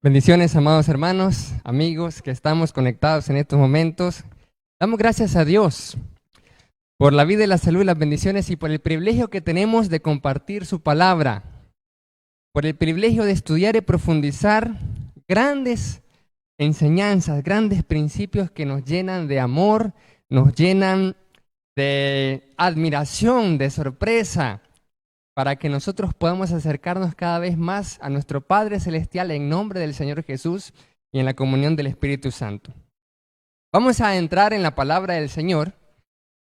Bendiciones, amados hermanos, amigos que estamos conectados en estos momentos. Damos gracias a Dios por la vida y la salud y las bendiciones y por el privilegio que tenemos de compartir su palabra, por el privilegio de estudiar y profundizar grandes enseñanzas, grandes principios que nos llenan de amor, nos llenan de admiración, de sorpresa, para que nosotros podamos acercarnos cada vez más a nuestro Padre Celestial en nombre del Señor Jesús y en la comunión del Espíritu Santo. Vamos a entrar en la palabra del Señor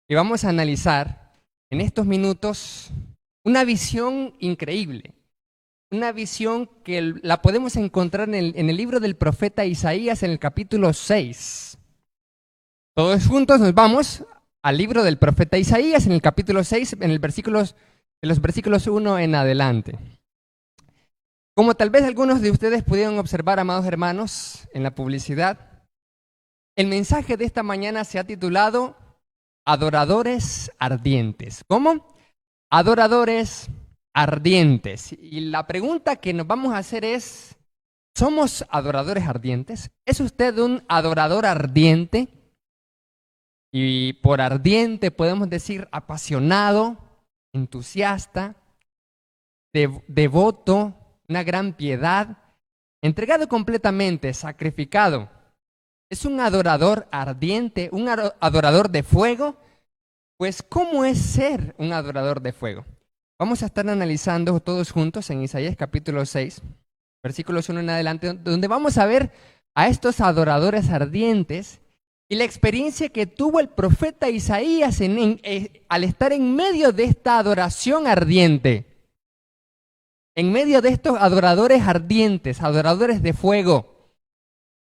y vamos a analizar en estos minutos una visión increíble, una visión que la podemos encontrar en el libro del profeta Isaías en el capítulo 6. Todos juntos nos vamos al libro del profeta Isaías en el capítulo 6, en los versículos 1 en adelante. Como tal vez algunos de ustedes pudieron observar, amados hermanos, en la publicidad, el mensaje de esta mañana se ha titulado Adoradores Ardientes. ¿Cómo? Adoradores ardientes. Y la pregunta que nos vamos a hacer es, ¿somos adoradores ardientes? ¿Es usted un adorador ardiente? Y por ardiente podemos decir apasionado, entusiasta, devoto, una gran piedad, entregado completamente, sacrificado. ¿Es un adorador ardiente, un adorador de fuego? Pues, ¿cómo es ser un adorador de fuego? Vamos a estar analizando todos juntos en Isaías capítulo 6, versículos 1 en adelante, donde vamos a ver a estos adoradores ardientes y la experiencia que tuvo el profeta Isaías al estar en medio de esta adoración ardiente, en medio de estos adoradores ardientes, adoradores de fuego.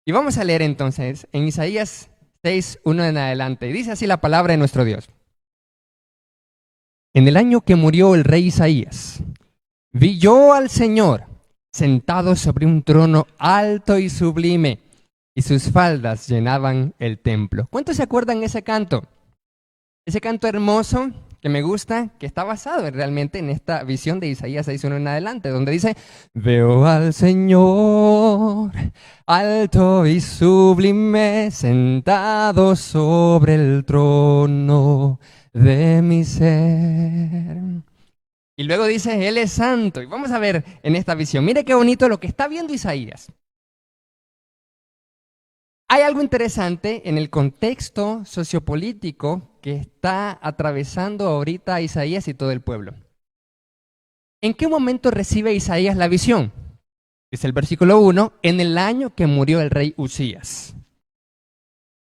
Y vamos a leer entonces en Isaías 6, 1 en adelante. Y dice así la palabra de nuestro Dios. En el año que murió el rey Isaías, vi yo al Señor sentado sobre un trono alto y sublime, y sus faldas llenaban el templo. ¿Cuántos se acuerdan de ese canto? Ese canto hermoso que me gusta, que está basado realmente en esta visión de Isaías 6:1 en adelante, donde dice, veo al Señor alto y sublime, sentado sobre el trono de mi ser. Y luego dice, Él es santo. Y vamos a ver en esta visión, mire qué bonito lo que está viendo Isaías. Hay algo interesante en el contexto sociopolítico que está atravesando ahorita Isaías y todo el pueblo. ¿En qué momento recibe Isaías la visión? Dice el versículo 1, en el año que murió el rey Usías.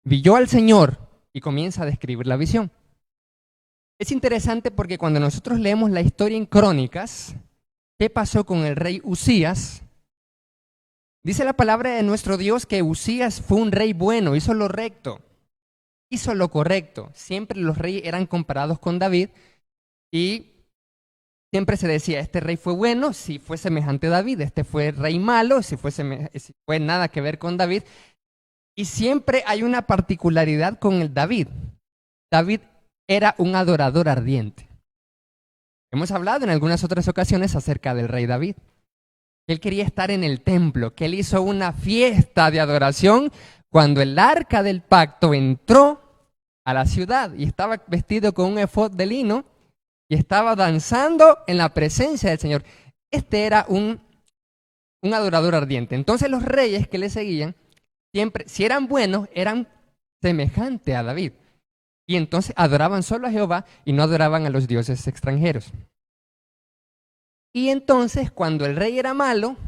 Vi yo al Señor, y comienza a describir la visión. Es interesante porque cuando nosotros leemos la historia en Crónicas, ¿qué pasó con el rey Usías? Dice la palabra de nuestro Dios que Usías fue un rey bueno, hizo lo recto, hizo lo correcto. Siempre los reyes eran comparados con David y siempre se decía, este rey fue bueno si fue semejante a David, este fue rey malo si fue nada que ver con David. Y siempre hay una particularidad con el David. David era un adorador ardiente. Hemos hablado en algunas otras ocasiones acerca del rey David. Él quería estar en el templo, que él hizo una fiesta de adoración cuando el arca del pacto entró a la ciudad y estaba vestido con un efod de lino y estaba danzando en la presencia del Señor. Este era un adorador ardiente. Entonces los reyes que le seguían, siempre, si eran buenos, eran semejantes a David. Y entonces adoraban solo a Jehová y no adoraban a los dioses extranjeros. Y entonces, cuando el rey era malo,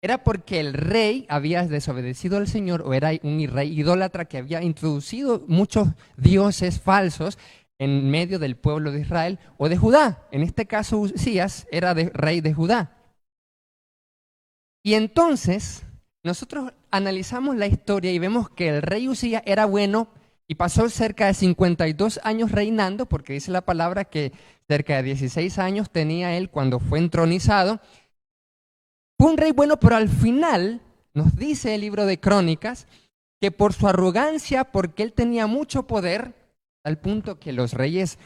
era porque el rey había desobedecido al Señor o era un rey idólatra que había introducido muchos dioses falsos en medio del pueblo de Israel o de Judá. En este caso, Usías era rey de Judá. Y entonces, nosotros analizamos la historia y vemos que el rey Usías era bueno y pasó cerca de 52 años reinando, porque dice la palabra que cerca de 16 años tenía él cuando fue entronizado. Fue un rey bueno, pero al final nos dice el libro de Crónicas que por su arrogancia, porque él tenía mucho poder, al punto que los reyes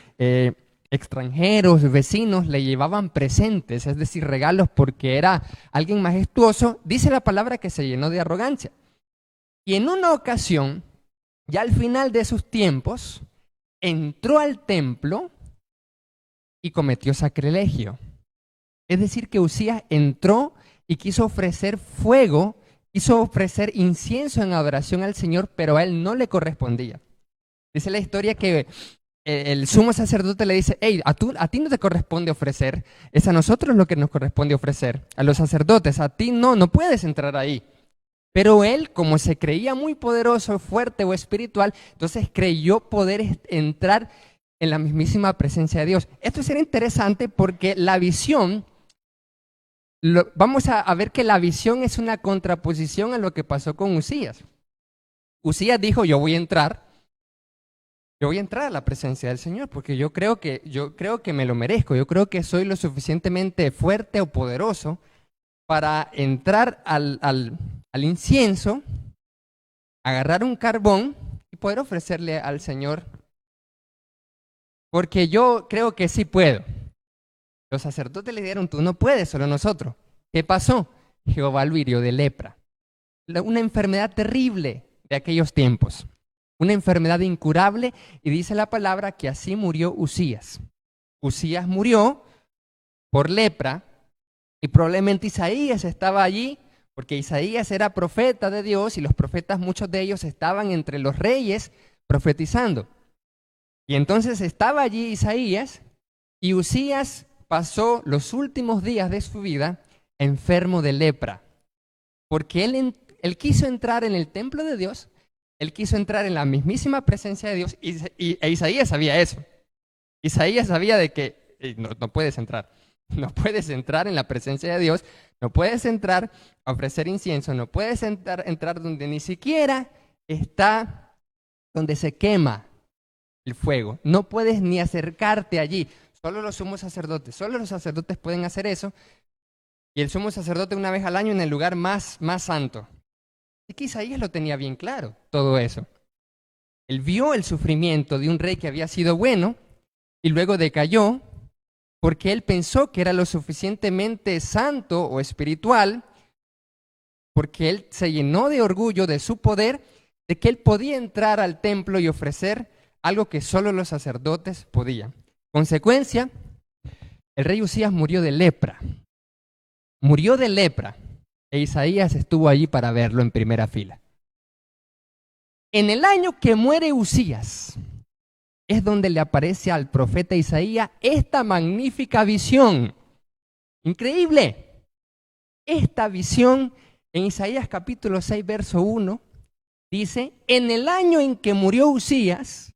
extranjeros, vecinos, le llevaban presentes, es decir, regalos porque era alguien majestuoso. Dice la palabra que se llenó de arrogancia. Y en una ocasión, ya al final de sus tiempos, entró al templo y cometió sacrilegio. Es decir, que Usías entró y quiso ofrecer fuego, quiso ofrecer incienso en adoración al Señor, pero a él no le correspondía. Dice la historia que el sumo sacerdote le dice: hey, a ti no te corresponde ofrecer, es a nosotros lo que nos corresponde ofrecer, a los sacerdotes, a ti no puedes entrar ahí. Pero él, como se creía muy poderoso, fuerte o espiritual, entonces creyó poder entrar en la mismísima presencia de Dios. Esto será interesante porque la visión, vamos a ver que la visión es una contraposición a lo que pasó con Usías. Usías dijo: yo voy a entrar a la presencia del Señor porque yo creo que me lo merezco, yo creo que soy lo suficientemente fuerte o poderoso para entrar al incienso, agarrar un carbón y poder ofrecerle al Señor, porque yo creo que sí puedo. Los sacerdotes le dijeron: tú no puedes, solo nosotros. ¿Qué pasó? Jehová lo hirió de lepra, una enfermedad terrible de aquellos tiempos, una enfermedad incurable, y dice la palabra que así murió Usías. Usías murió por lepra, y probablemente Isaías estaba allí, porque Isaías era profeta de Dios y los profetas, muchos de ellos estaban entre los reyes profetizando. Y entonces estaba allí Isaías, y Usías pasó los últimos días de su vida enfermo de lepra, porque él quiso entrar en el templo de Dios, él quiso entrar en la mismísima presencia de Dios, e Isaías sabía eso. Isaías sabía de que no puedes entrar. No puedes entrar en la presencia de Dios, no puedes entrar a ofrecer incienso, no puedes entrar donde ni siquiera está, donde se quema el fuego. No puedes ni acercarte allí. Solo los sumos sacerdotes pueden hacer eso. Y el sumo sacerdote una vez al año en el lugar más santo. Así que Isaías lo tenía bien claro, todo eso. Él vio el sufrimiento de un rey que había sido bueno y luego decayó, porque él pensó que era lo suficientemente santo o espiritual, porque él se llenó de orgullo de su poder, de que él podía entrar al templo y ofrecer algo que solo los sacerdotes podían. Consecuencia, el rey Usías murió de lepra. Murió de lepra, e Isaías estuvo allí para verlo en primera fila. En el año que muere Usías, es donde le aparece al profeta Isaías esta magnífica visión. Increíble. Esta visión en Isaías capítulo 6, verso 1, dice: en el año en que murió Usías.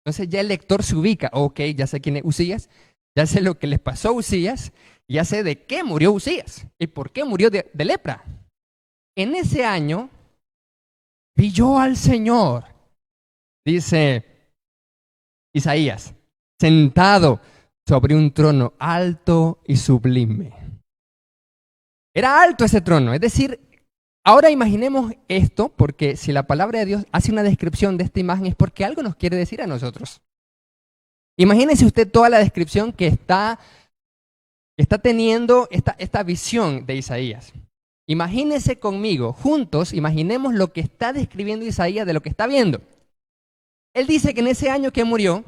Entonces ya el lector se ubica: ok, ya sé quién es Usías, ya sé lo que le pasó a Usías, ya sé de qué murió Usías y por qué murió de lepra. En ese año vi yo al Señor, dice Isaías, sentado sobre un trono alto y sublime. Era alto ese trono, es decir, ahora imaginemos esto, porque si la palabra de Dios hace una descripción de esta imagen es porque algo nos quiere decir a nosotros. Imagínese usted toda la descripción que está teniendo esta visión de Isaías. Imagínese conmigo, juntos, imaginemos lo que está describiendo Isaías de lo que está viendo. Él dice que en ese año que murió,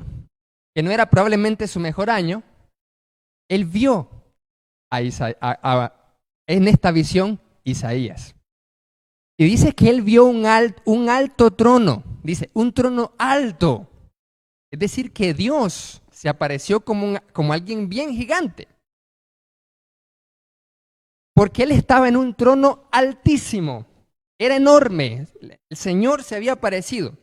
que no era probablemente su mejor año, él vio en esta visión Isaías. Y dice que él vio un alto trono, dice, un trono alto. Es decir, que Dios se apareció como alguien bien gigante. Porque él estaba en un trono altísimo, era enorme, el Señor se había aparecido.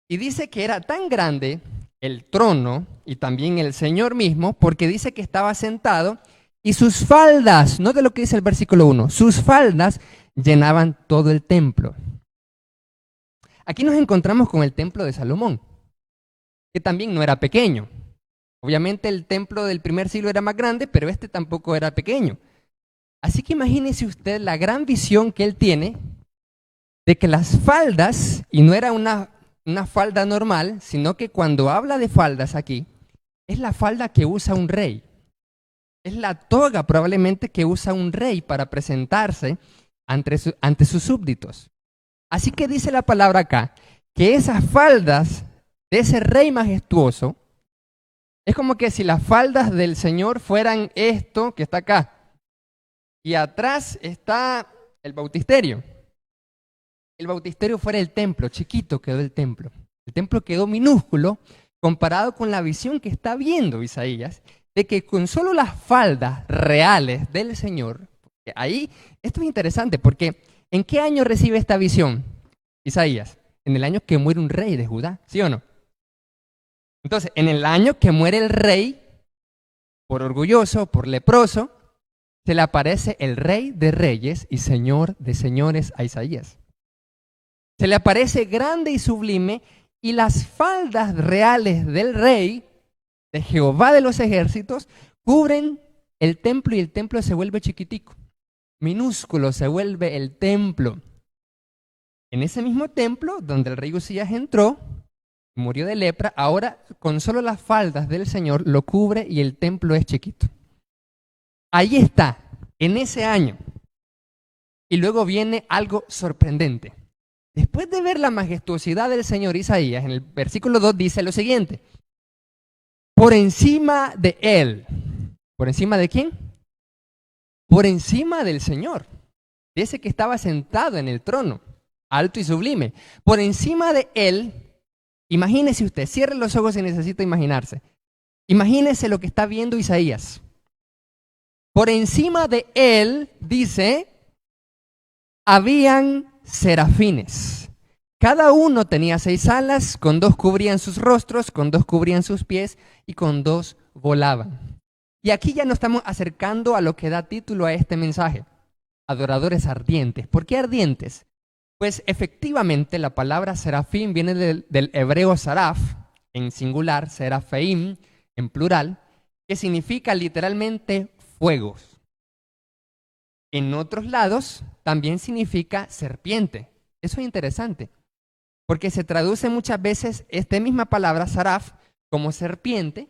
Y dice que era tan grande el trono y también el Señor mismo, porque dice que estaba sentado y sus faldas, no de lo que dice el versículo 1, sus faldas llenaban todo el templo. Aquí nos encontramos con el templo de Salomón, que también no era pequeño. Obviamente el templo del primer siglo era más grande, pero este tampoco era pequeño. Así que imagínese usted la gran visión que él tiene de que las faldas, y no era una falda normal, sino que cuando habla de faldas aquí, es la falda que usa un rey. Es la toga probablemente que usa un rey para presentarse ante sus súbditos. Así que dice la palabra acá, que esas faldas de ese rey majestuoso, es como que si las faldas del Señor fueran esto que está acá, y atrás está el bautisterio. El bautisterio fuera el templo, chiquito quedó el templo. El templo quedó minúsculo comparado con la visión que está viendo Isaías, de que con solo las faldas reales del Señor, ahí, esto es interesante, porque ¿en qué año recibe esta visión Isaías? En el año que muere un rey de Judá, ¿sí o no? Entonces, en el año que muere el rey, por orgulloso, por leproso, se le aparece el rey de reyes y señor de señores a Isaías. Se le aparece grande y sublime, y las faldas reales del rey, de Jehová de los ejércitos, cubren el templo y el templo se vuelve chiquitico. Minúsculo se vuelve el templo. En ese mismo templo donde el rey Usías entró, murió de lepra, ahora con solo las faldas del Señor lo cubre y el templo es chiquito. Ahí está, en ese año. Y luego viene algo sorprendente. Después de ver la majestuosidad del Señor, Isaías, en el versículo 2 dice lo siguiente: por encima de él. ¿Por encima de quién? Por encima del Señor, de ese que estaba sentado en el trono, alto y sublime. Por encima de él, imagínese usted, cierre los ojos si necesita imaginarse. Imagínese lo que está viendo Isaías. Por encima de él, dice, habían serafines. Cada uno tenía 6 alas, con 2 cubrían sus rostros, con 2 cubrían sus pies y con 2 volaban. Y aquí ya nos estamos acercando a lo que da título a este mensaje: adoradores ardientes. ¿Por qué ardientes? Pues efectivamente la palabra serafín viene del hebreo saraf, en singular, serafeim, en plural, que significa literalmente fuegos. En otros lados también significa serpiente. Eso es interesante, porque se traduce muchas veces esta misma palabra saraf como serpiente,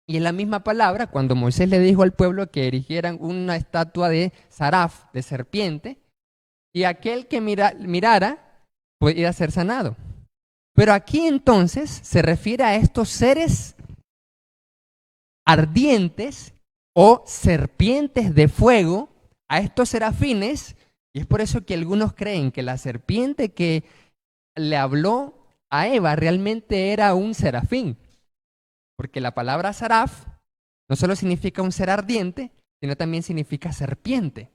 y en la misma palabra, cuando Moisés le dijo al pueblo que erigieran una estatua de saraf, de serpiente, y aquel que mirara podía ser sanado. Pero aquí entonces se refiere a estos seres ardientes o serpientes de fuego, a estos serafines, y es por eso que algunos creen que la serpiente que le habló a Eva realmente era un serafín, porque la palabra saraf no solo significa un ser ardiente, sino también significa serpiente.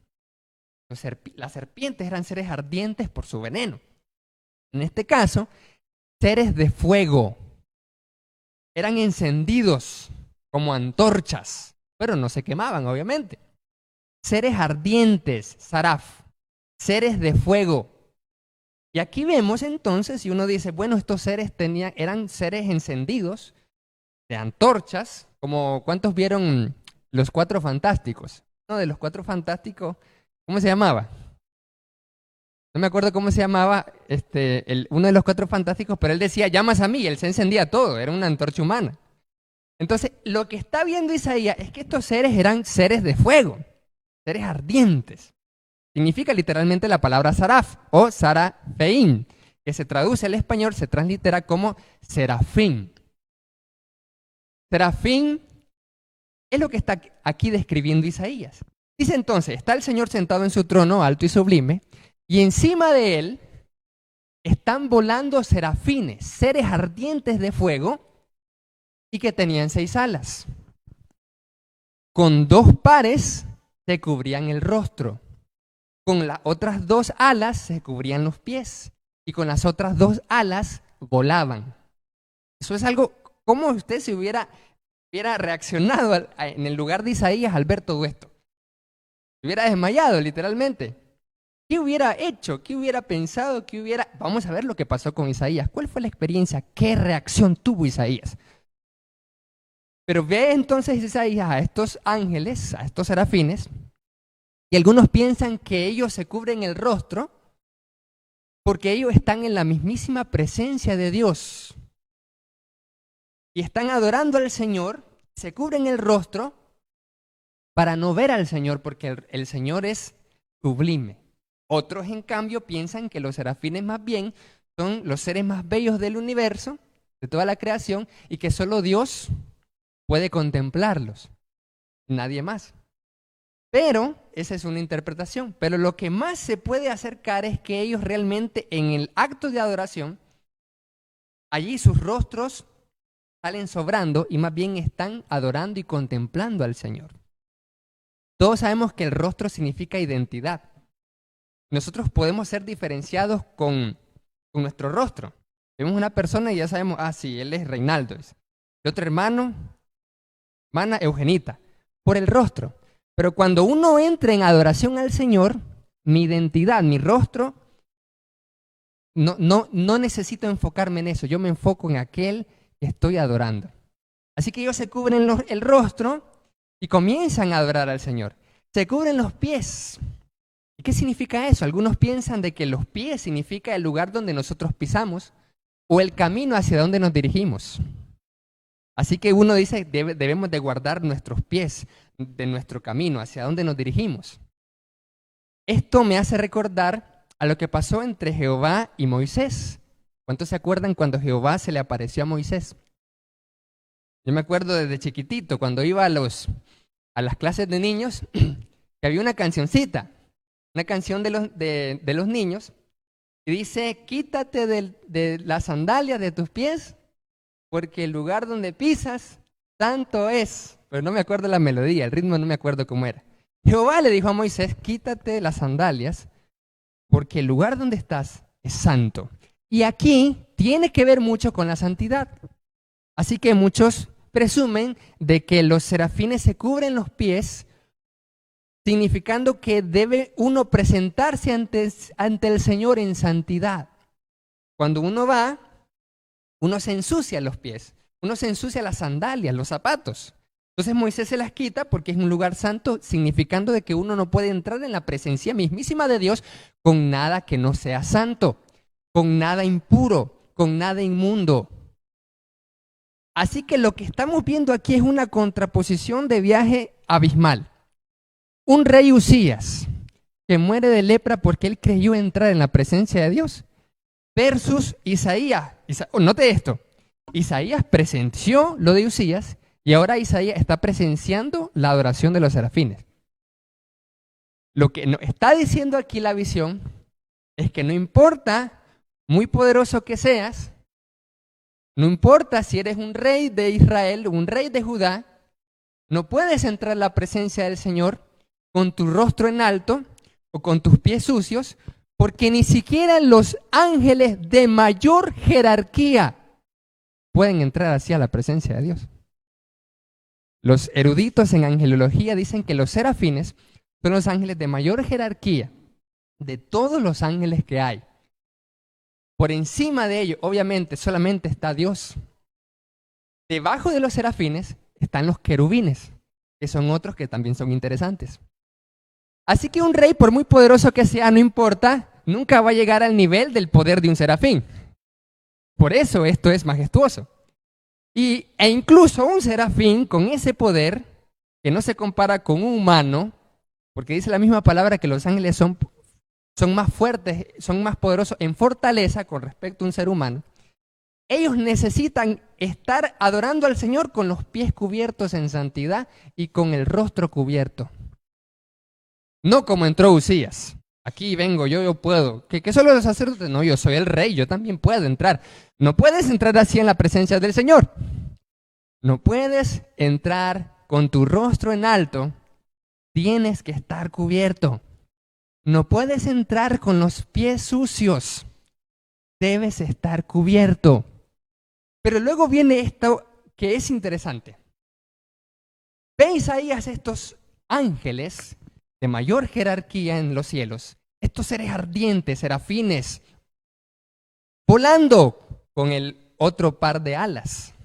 Las serpientes eran seres ardientes por su veneno. En este caso, seres de fuego. Eran encendidos como antorchas, pero no se quemaban, obviamente. Seres ardientes, saraf, seres de fuego. Y aquí vemos entonces, y uno dice, bueno, estos seres eran seres encendidos de antorchas, como ¿cuántos vieron Los Cuatro Fantásticos? Uno de los Cuatro Fantásticos, ¿cómo se llamaba? No me acuerdo cómo se llamaba uno de los Cuatro Fantásticos, pero él decía, llamas a mí, y él se encendía todo, era una antorcha humana. Entonces, lo que está viendo Isaías es que estos seres eran seres de fuego, seres ardientes. Significa literalmente la palabra saraf o sarafeín, que se traduce al español, se translitera como serafín. Serafín es lo que está aquí describiendo Isaías. Dice entonces, está el Señor sentado en su trono alto y sublime, y encima de él están volando serafines, seres ardientes de fuego, y que tenían 6 alas. Con 2 pares se cubrían el rostro. Con las otras 2 alas se cubrían los pies. Y con las otras 2 alas volaban. Eso es algo, ¿cómo usted se hubiera reaccionado en el lugar de Isaías al ver todo esto? Se hubiera desmayado, literalmente. ¿Qué hubiera hecho? ¿Qué hubiera pensado? Vamos a ver lo que pasó con Isaías. ¿Cuál fue la experiencia? ¿Qué reacción tuvo Isaías? Pero ve entonces Isaías a estos ángeles, a estos serafines, y algunos piensan que ellos se cubren el rostro porque ellos están en la mismísima presencia de Dios. y están adorando al Señor, se cubren el rostro para no ver al Señor, porque el Señor es sublime. Otros, en cambio, piensan que los serafines más bien son los seres más bellos del universo, de toda la creación, y que solo Dios puede contemplarlos, nadie más. Pero esa es una interpretación. Pero lo que más se puede acercar es que ellos realmente en el acto de adoración, allí sus rostros salen sobrando y más bien están adorando y contemplando al Señor. Todos sabemos que el rostro significa identidad. Nosotros podemos ser diferenciados con nuestro rostro. Vemos una persona y ya sabemos, sí, él es Reinaldo. El otro hermano, hermana Eugenita, por el rostro. Pero cuando uno entra en adoración al Señor, mi identidad, mi rostro, no necesito enfocarme en eso. Yo me enfoco en aquel que estoy adorando. Así que ellos se cubren el rostro y comienzan a adorar al Señor. Se cubren los pies. ¿Y qué significa eso? Algunos piensan de que los pies significa el lugar donde nosotros pisamos o el camino hacia donde nos dirigimos. Así que uno dice, debemos de guardar nuestros pies de nuestro camino, hacia donde nos dirigimos. Esto me hace recordar a lo que pasó entre Jehová y Moisés. ¿Cuántos se acuerdan cuando Jehová se le apareció a Moisés? Yo me acuerdo desde chiquitito, cuando iba a las clases de niños, que había una cancioncita, una canción de los niños, y dice, quítate de las sandalias de tus pies, porque el lugar donde pisas, santo es. Pero no me acuerdo la melodía, el ritmo no me acuerdo cómo era. Jehová le dijo a Moisés, quítate las sandalias, porque el lugar donde estás es santo. Y aquí tiene que ver mucho con la santidad. Así que muchos presumen de que los serafines se cubren los pies, significando que debe uno presentarse ante el Señor en santidad. Cuando uno va, uno se ensucia los pies, uno se ensucia las sandalias, los zapatos. Entonces Moisés se las quita porque es un lugar santo, significando de que uno no puede entrar en la presencia mismísima de Dios con nada que no sea santo, con nada impuro, con nada inmundo. Así que lo que estamos viendo aquí es una contraposición de viaje abismal. Un rey Usías que muere de lepra porque él creyó entrar en la presencia de Dios, versus Isaías. Note esto, Isaías presenció lo de Usías y ahora Isaías está presenciando la adoración de los serafines. Lo que nos está diciendo aquí la visión es que no importa muy poderoso que seas, no importa si eres un rey de Israel o un rey de Judá, no puedes entrar en la presencia del Señor con tu rostro en alto o con tus pies sucios, porque ni siquiera los ángeles de mayor jerarquía pueden entrar así a la presencia de Dios. Los eruditos en angelología dicen que los serafines son los ángeles de mayor jerarquía de todos los ángeles que hay. Por encima de ellos, obviamente, solamente está Dios. Debajo de los serafines están los querubines, que son otros que también son interesantes. Así que un rey, por muy poderoso que sea, no importa, nunca va a llegar al nivel del poder de un serafín. Por eso esto es majestuoso. E incluso un serafín con ese poder, que no se compara con un humano, porque dice la misma palabra que los ángeles son más fuertes, son más poderosos en fortaleza con respecto a un ser humano. Ellos necesitan estar adorando al Señor con los pies cubiertos en santidad y con el rostro cubierto. No como entró Usías. Aquí vengo, yo puedo. ¿Qué solo los sacerdotes? No, yo soy el rey, yo también puedo entrar. No puedes entrar así en la presencia del Señor. No puedes entrar con tu rostro en alto. Tienes que estar cubierto. No puedes entrar con los pies sucios. Debes estar cubierto. Pero luego viene esto que es interesante. Ve Isaías estos ángeles de mayor jerarquía en los cielos, estos seres ardientes, serafines, volando con el otro par de alas.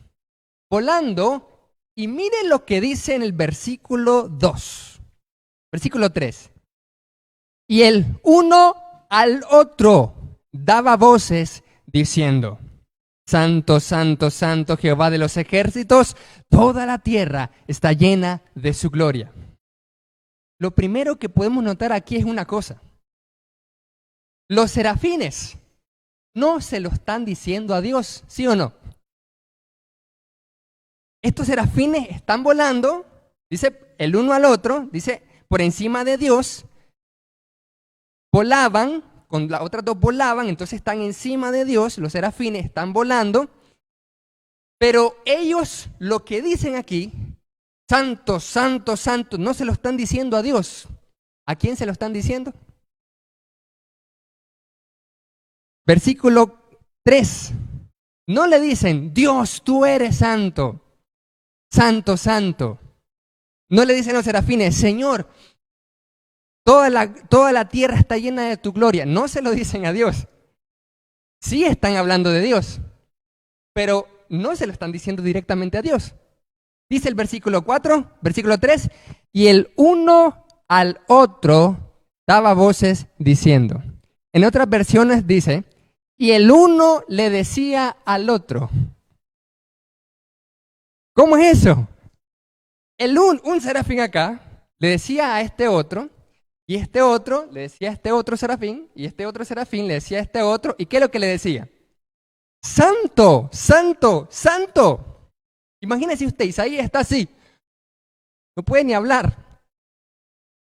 Volando, y miren lo que dice en el versículo 2, versículo 3. Y el uno al otro daba voces diciendo, Santo, santo, santo Jehová de los ejércitos, toda la tierra está llena de su gloria. Lo primero que podemos notar aquí es una cosa. Los serafines no se lo están diciendo a Dios, ¿sí o no? Estos serafines están volando, dice el uno al otro, dice por encima de Dios, volaban, con las otras dos volaban, entonces están encima de Dios, los serafines están volando, pero ellos lo que dicen aquí, santo, santo, santo, no se lo están diciendo a Dios. ¿A quién se lo están diciendo? Versículo 3. No le dicen, Dios, tú eres santo, santo, santo. No le dicen los serafines, Señor, toda la tierra está llena de tu gloria. No se lo dicen a Dios. Sí están hablando de Dios, pero no se lo están diciendo directamente a Dios. Dice el versículo 4, versículo 3, y el uno al otro daba voces diciendo. En otras versiones dice, y el uno le decía al otro. ¿Cómo es eso? Un serafín acá le decía a este otro, y este otro le decía a este otro serafín, y este otro serafín le decía a este otro, ¿y qué es lo que le decía? Santo, santo, santo. Imagínese usted, Isaías está así, no puede ni hablar.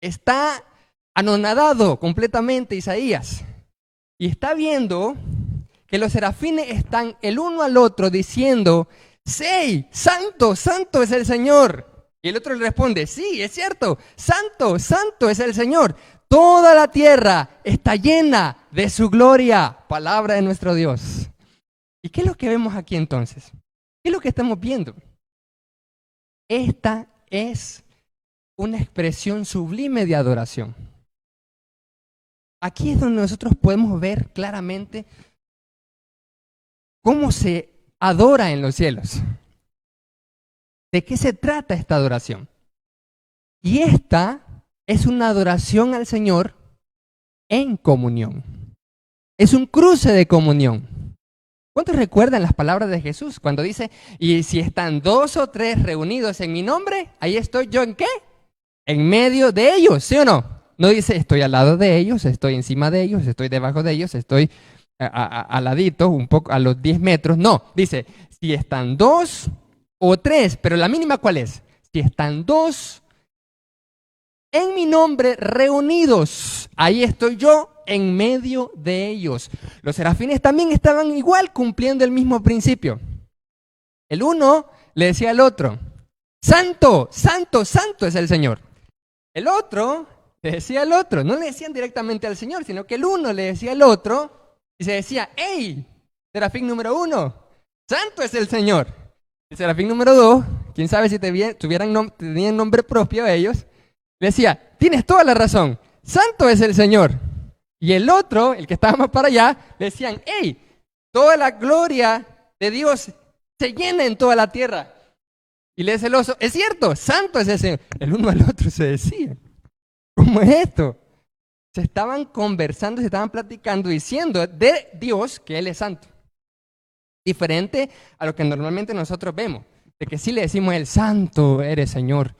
Está anonadado completamente Isaías, y está viendo que los serafines están el uno al otro diciendo, sí, santo, santo es el Señor. Y el otro le responde, sí, es cierto, santo, santo es el Señor. Toda la tierra está llena de su gloria, palabra de nuestro Dios. ¿Y qué es lo que vemos aquí entonces? ¿Qué es lo que estamos viendo? Esta es una expresión sublime de adoración. Aquí es donde nosotros podemos ver claramente cómo se adora en los cielos. ¿De qué se trata esta adoración? Y esta es una adoración al Señor en comunión. Es un cruce de comunión. ¿Cuántos recuerdan las palabras de Jesús cuando dice, y si están 2 o 3 reunidos en mi nombre, ahí estoy yo, ¿en qué? En medio de ellos, ¿sí o no? No dice, estoy al lado de ellos, estoy encima de ellos, estoy debajo de ellos, estoy al ladito, un poco a los 10 metros. No, dice, si están 2 o 3, pero la mínima ¿cuál es? Si están 2 en mi nombre reunidos, ahí estoy yo en medio de ellos. Los serafines también estaban igual cumpliendo el mismo principio. El uno le decía al otro, santo, santo, santo es el Señor. El otro le decía al otro, no le decían directamente al Señor, sino que el uno le decía al otro y se decía, hey, serafín número 1, santo es el Señor. El serafín número 2, quién sabe si tenían nombre propio ellos, le decía, tienes toda la razón, santo es el Señor. Y el otro, el que estaba más para allá, le decían, hey, toda la gloria de Dios se llena en toda la tierra. Y le dice el oso, es cierto, santo es el Señor. El uno al otro se decía, ¿cómo es esto? Se estaban conversando, se estaban platicando, diciendo de Dios que Él es santo. Diferente a lo que normalmente nosotros vemos, de que sí le decimos el santo eres Señor,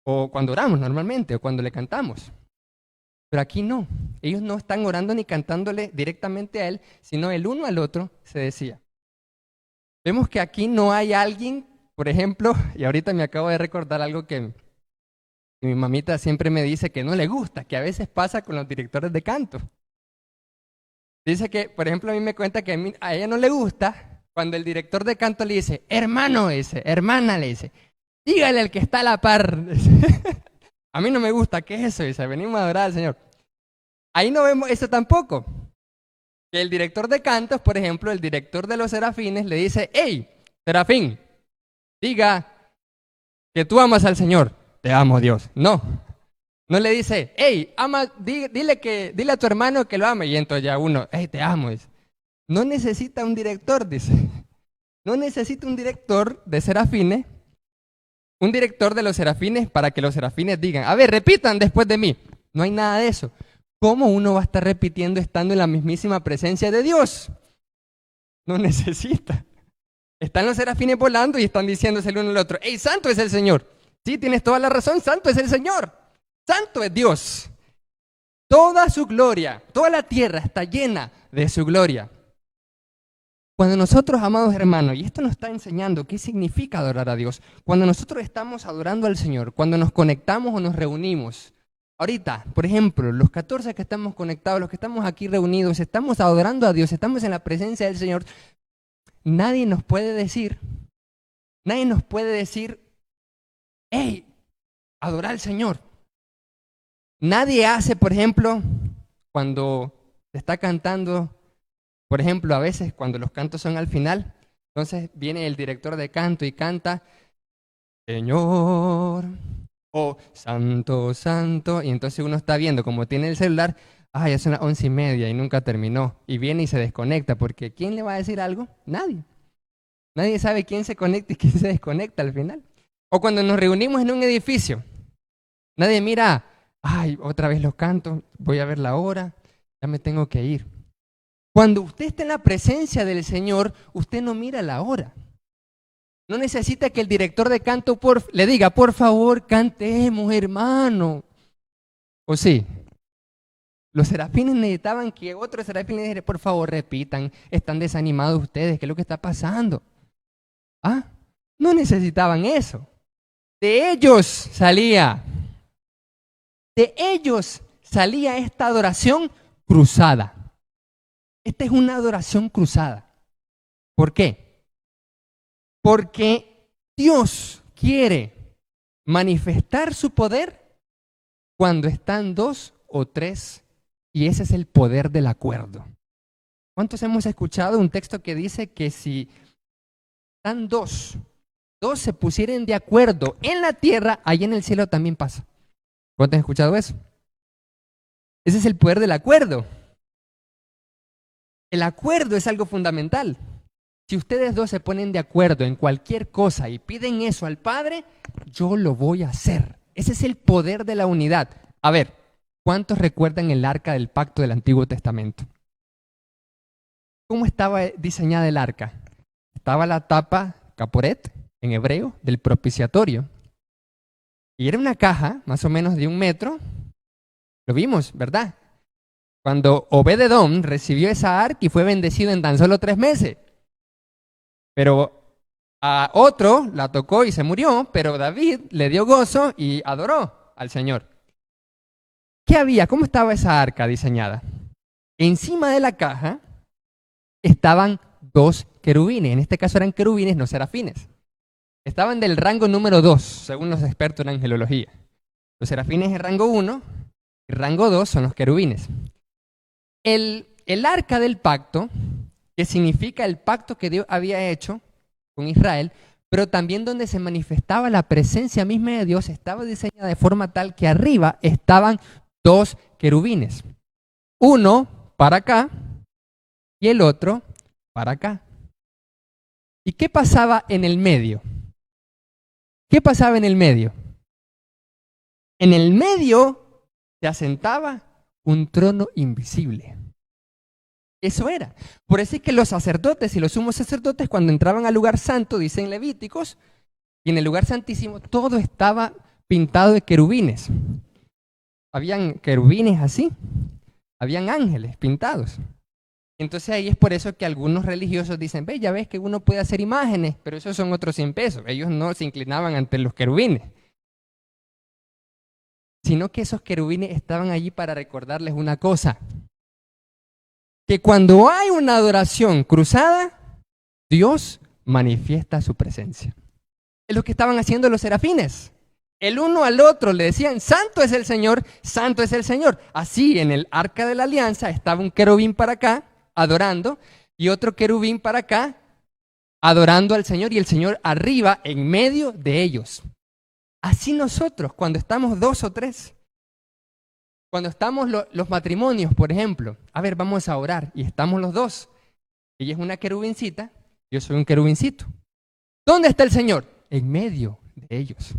o cuando oramos normalmente, o cuando le cantamos. Pero aquí no, ellos no están orando ni cantándole directamente a Él, sino el uno al otro se decía. Vemos que aquí no hay alguien, por ejemplo, y ahorita me acabo de recordar algo que mi mamita siempre me dice que no le gusta, que a veces pasa con los directores de canto. Dice que, por ejemplo, a mí me cuenta que a ella no le gusta cuando el director de canto le dice, hermano, dice, hermana, le dice, dígale al que está a la par. A mí no me gusta, ¿qué es eso? Dice, venimos a adorar al Señor. Ahí no vemos eso tampoco. Que el director de cantos, por ejemplo, el director de los serafines le dice, hey, serafín, diga que tú amas al Señor. Te amo, Dios. No. No le dice, hey, dile a tu hermano que lo ame. Y entonces ya uno, hey, te amo. Dice. No necesita un director, dice. No necesita un director de serafines, un director de los serafines para que los serafines digan, a ver, repitan después de mí. No hay nada de eso. ¿Cómo uno va a estar repitiendo estando en la mismísima presencia de Dios? No necesita. Están los serafines volando y están diciéndose el uno al otro, ¡Ey, santo es el Señor! Sí, tienes toda la razón, santo es el Señor. Santo es Dios. Toda su gloria, toda la tierra está llena de su gloria. Cuando nosotros, amados hermanos, y esto nos está enseñando qué significa adorar a Dios, cuando nosotros estamos adorando al Señor, cuando nos conectamos o nos reunimos, ahorita, por ejemplo, los 14 que estamos conectados, los que estamos aquí reunidos, estamos adorando a Dios, estamos en la presencia del Señor, nadie nos puede decir, hey, adorar al Señor. Nadie hace, por ejemplo, cuando se está cantando, por ejemplo, a veces cuando los cantos son al final, entonces viene el director de canto y canta, Señor, oh santo, santo, y entonces uno está viendo, como tiene el celular, ya son las 11:30 y nunca terminó, y viene y se desconecta, porque ¿quién le va a decir algo? Nadie. Nadie sabe quién se conecta y quién se desconecta al final. O cuando nos reunimos en un edificio, nadie mira, otra vez los cantos, voy a ver la hora, ya me tengo que ir. Cuando usted está en la presencia del Señor, usted no mira la hora. No necesita que el director de canto le diga, por favor, cantemos, hermano. ¿O sí? Los serafines necesitaban que otros serafines dijera, por favor, repitan, están desanimados ustedes, ¿qué es lo que está pasando? No necesitaban eso. De ellos salía esta adoración cruzada. Esta es una adoración cruzada. ¿Por qué? Porque Dios quiere manifestar su poder cuando están 2 o 3, y ese es el poder del acuerdo. ¿Cuántos hemos escuchado un texto que dice que si están dos se pusieren de acuerdo en la tierra, ahí en el cielo también pasa? ¿Cuántos han escuchado eso? Ese es el poder del acuerdo. El acuerdo es algo fundamental. Si ustedes dos se ponen de acuerdo en cualquier cosa y piden eso al Padre, yo lo voy a hacer. Ese es el poder de la unidad. A ver, ¿cuántos recuerdan el arca del pacto del Antiguo Testamento? ¿Cómo estaba diseñada el arca? Estaba la tapa caporet, en hebreo, del propiciatorio. Y era una caja, más o menos de 1 metro. Lo vimos, ¿verdad? Cuando Obed-Edom recibió esa arca y fue bendecido en tan solo 3 meses. Pero a otro la tocó y se murió, pero David le dio gozo y adoró al Señor. ¿Qué había? ¿Cómo estaba esa arca diseñada? Encima de la caja estaban 2 querubines. En este caso eran querubines, no serafines. Estaban del rango número 2, según los expertos en angelología. Los serafines en rango 1 y rango 2 son los querubines. El arca del pacto, que significa el pacto que Dios había hecho con Israel, pero también donde se manifestaba la presencia misma de Dios, estaba diseñada de forma tal que arriba estaban 2 querubines. Uno para acá y el otro para acá. ¿Y qué pasaba en el medio? ¿Qué pasaba en el medio? En el medio se asentaba un trono invisible. Eso era. Por eso es que los sacerdotes y los sumos sacerdotes, cuando entraban al lugar santo, dicen Levíticos, y en el lugar santísimo todo estaba pintado de querubines. Habían querubines así, habían ángeles pintados. Entonces ahí es por eso que algunos religiosos dicen, ya ves que uno puede hacer imágenes, pero esos son otros 100 pesos. Ellos no se inclinaban ante los querubines, sino que esos querubines estaban allí para recordarles una cosa, que cuando hay una adoración cruzada, Dios manifiesta su presencia. Es lo que estaban haciendo los serafines. El uno al otro le decían, santo es el Señor, santo es el Señor. Así en el arca de la alianza estaba un querubín para acá, adorando, y otro querubín para acá, adorando al Señor, y el Señor arriba, en medio de ellos. Así nosotros, cuando estamos 2 o 3, cuando estamos los matrimonios, por ejemplo, vamos a orar, y estamos los 2. Ella es una querubincita, yo soy un querubincito. ¿Dónde está el Señor? En medio de ellos.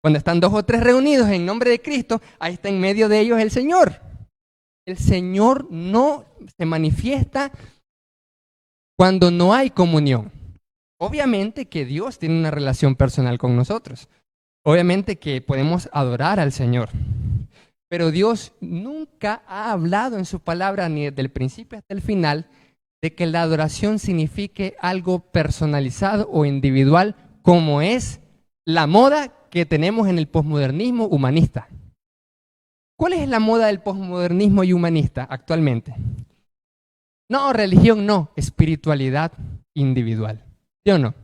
Cuando están 2 o 3 reunidos en nombre de Cristo, ahí está en medio de ellos el Señor. El Señor no se manifiesta cuando no hay comunión. Obviamente que Dios tiene una relación personal con nosotros. Obviamente que podemos adorar al Señor. Pero Dios nunca ha hablado en su palabra, ni desde el principio hasta el final, de que la adoración signifique algo personalizado o individual, como es la moda que tenemos en el posmodernismo humanista. ¿Cuál es la moda del posmodernismo y humanista actualmente? No, religión no, espiritualidad individual. ¿Sí o no?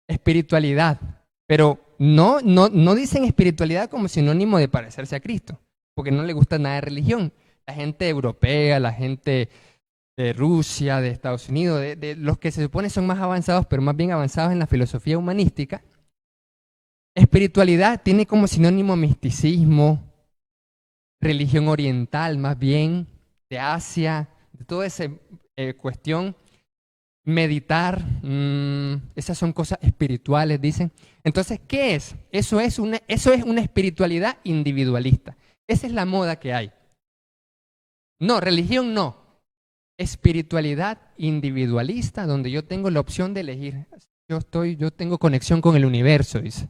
Espiritualidad. Pero no dicen espiritualidad como sinónimo de parecerse a Cristo, porque no le gusta nada de religión. La gente europea, la gente de Rusia, de Estados Unidos, de los que se supone son más avanzados, pero más bien avanzados en la filosofía humanística, espiritualidad tiene como sinónimo misticismo, religión oriental más bien, de Asia, de toda esa cuestión. Meditar, esas son cosas espirituales, dicen. Entonces, ¿qué es? Eso es una espiritualidad individualista. Esa es la moda que hay. No, religión no. Espiritualidad individualista, donde yo tengo la opción de elegir. Yo tengo conexión con el universo, dice.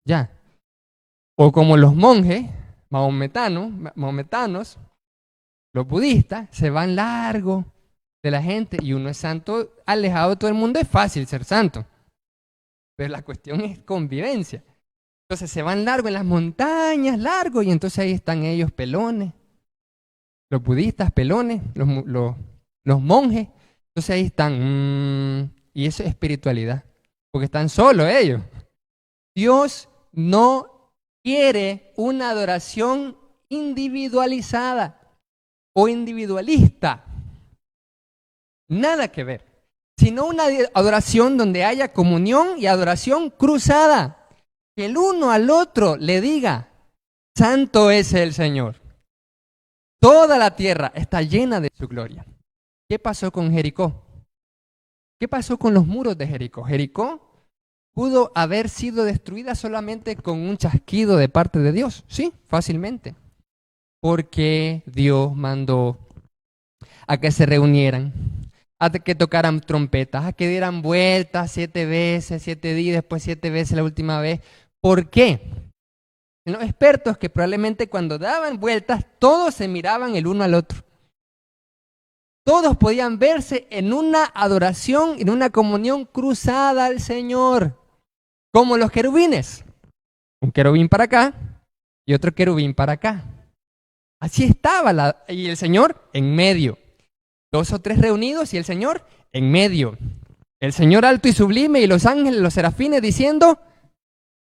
Ya. O como los monjes mahometanos, los budistas, se van largo de la gente y uno es santo, alejado de todo el mundo. Es fácil ser santo, pero la cuestión es convivencia. Entonces se van largo en las montañas, largo, y entonces ahí están ellos pelones, los budistas pelones, los monjes. Entonces ahí están, y eso es espiritualidad, porque están solos ellos. Dios no quiere una adoración individualizada o individualista. Nada que ver, sino una adoración donde haya comunión y adoración cruzada. Que el uno al otro le diga, santo es el Señor. Toda la tierra está llena de su gloria. ¿Qué pasó con Jericó? ¿Qué pasó con los muros de Jericó? Jericó pudo haber sido destruida solamente con un chasquido de parte de Dios. Sí, fácilmente. Porque Dios mandó a que se reunieran, a que tocaran trompetas, a que dieran vueltas 7 veces, 7 días, después 7 veces la última vez. ¿Por qué? Los expertos que probablemente cuando daban vueltas, todos se miraban el uno al otro. Todos podían verse en una adoración, en una comunión cruzada al Señor, como los querubines. Un querubín para acá y otro querubín para acá. Así estaba, y el Señor en medio. 2 o 3 reunidos y el Señor en medio. El Señor alto y sublime y los ángeles, los serafines diciendo,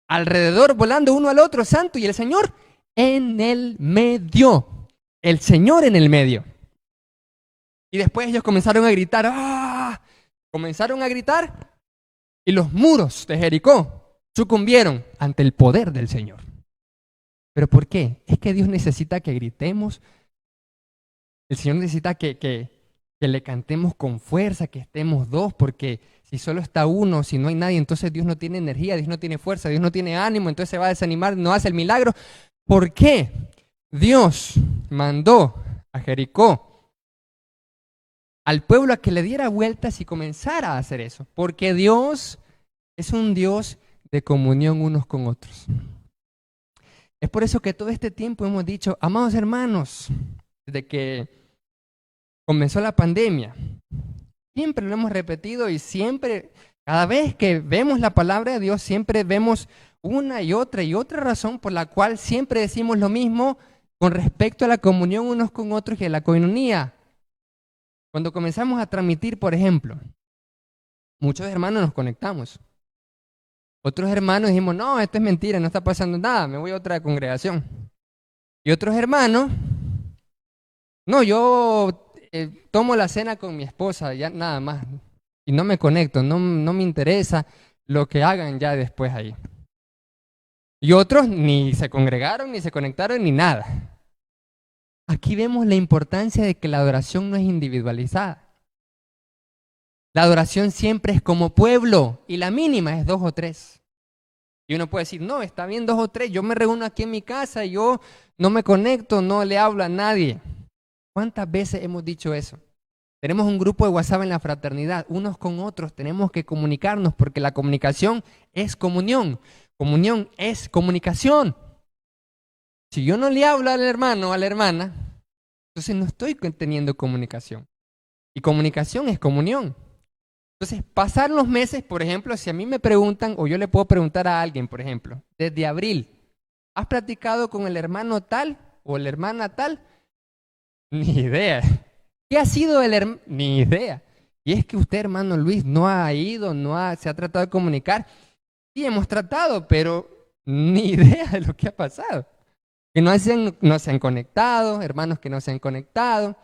alrededor volando uno al otro, santo, y el Señor en el medio. El Señor en el medio. Y después ellos comenzaron a gritar, ¡ah! Comenzaron a gritar y los muros de Jericó sucumbieron ante el poder del Señor. ¿Pero por qué? Es que Dios necesita que gritemos. El Señor necesita que le cantemos con fuerza, que estemos dos, porque si solo está uno, si no hay nadie, entonces Dios no tiene energía, Dios no tiene fuerza, Dios no tiene ánimo, entonces se va a desanimar, no hace el milagro. ¿Por qué Dios mandó a Jericó al pueblo a que le diera vueltas y comenzara a hacer eso? Porque Dios es un Dios de comunión unos con otros. Es por eso que todo este tiempo hemos dicho, amados hermanos, desde que comenzó la pandemia, siempre lo hemos repetido y siempre, cada vez que vemos la palabra de Dios, siempre vemos una y otra razón por la cual siempre decimos lo mismo con respecto a la comunión unos con otros y a la coinonía. Cuando comenzamos a transmitir, por ejemplo, muchos hermanos nos conectamos. Otros hermanos dijimos, no, esto es mentira, no está pasando nada, me voy a otra congregación. Y otros hermanos, no, yo tomo la cena con mi esposa, ya nada más. Y no me conecto, no me interesa lo que hagan ya después ahí. Y otros ni se congregaron, ni se conectaron, ni nada. Aquí vemos la importancia de que la adoración no es individualizada. La adoración siempre es como pueblo y la mínima es 2 o 3. Y uno puede decir, no, está bien 2 o 3, yo me reúno aquí en mi casa, yo no me conecto, no le hablo a nadie. ¿Cuántas veces hemos dicho eso? Tenemos un grupo de WhatsApp en la fraternidad, unos con otros tenemos que comunicarnos porque la comunicación es comunión. Comunión es comunicación. Si yo no le hablo al hermano o a la hermana, entonces no estoy teniendo comunicación. Y comunicación es comunión. Entonces, pasar los meses, por ejemplo, si a mí me preguntan, o yo le puedo preguntar a alguien, por ejemplo, desde abril, ¿has platicado con el hermano tal o la hermana tal? Ni idea. ¿Qué ha sido el hermano? Ni idea. Y es que usted, hermano Luis, no ha ido, se ha tratado de comunicar. Sí, hemos tratado, pero ni idea de lo que ha pasado. Que no se han conectado, hermanos que no se han conectado,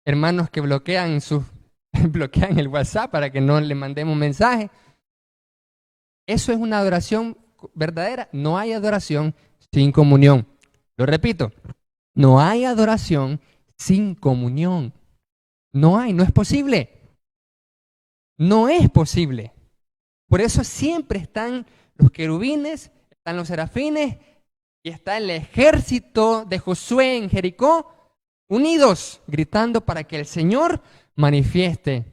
hermanos que bloquean el WhatsApp para que no le mandemos mensaje. ¿Eso es una adoración verdadera? No hay adoración sin comunión. Lo repito, no hay adoración sin comunión. No es posible. No es posible. Por eso siempre están los querubines, están los serafines y está el ejército de Josué en Jericó unidos, gritando para que el Señor manifieste.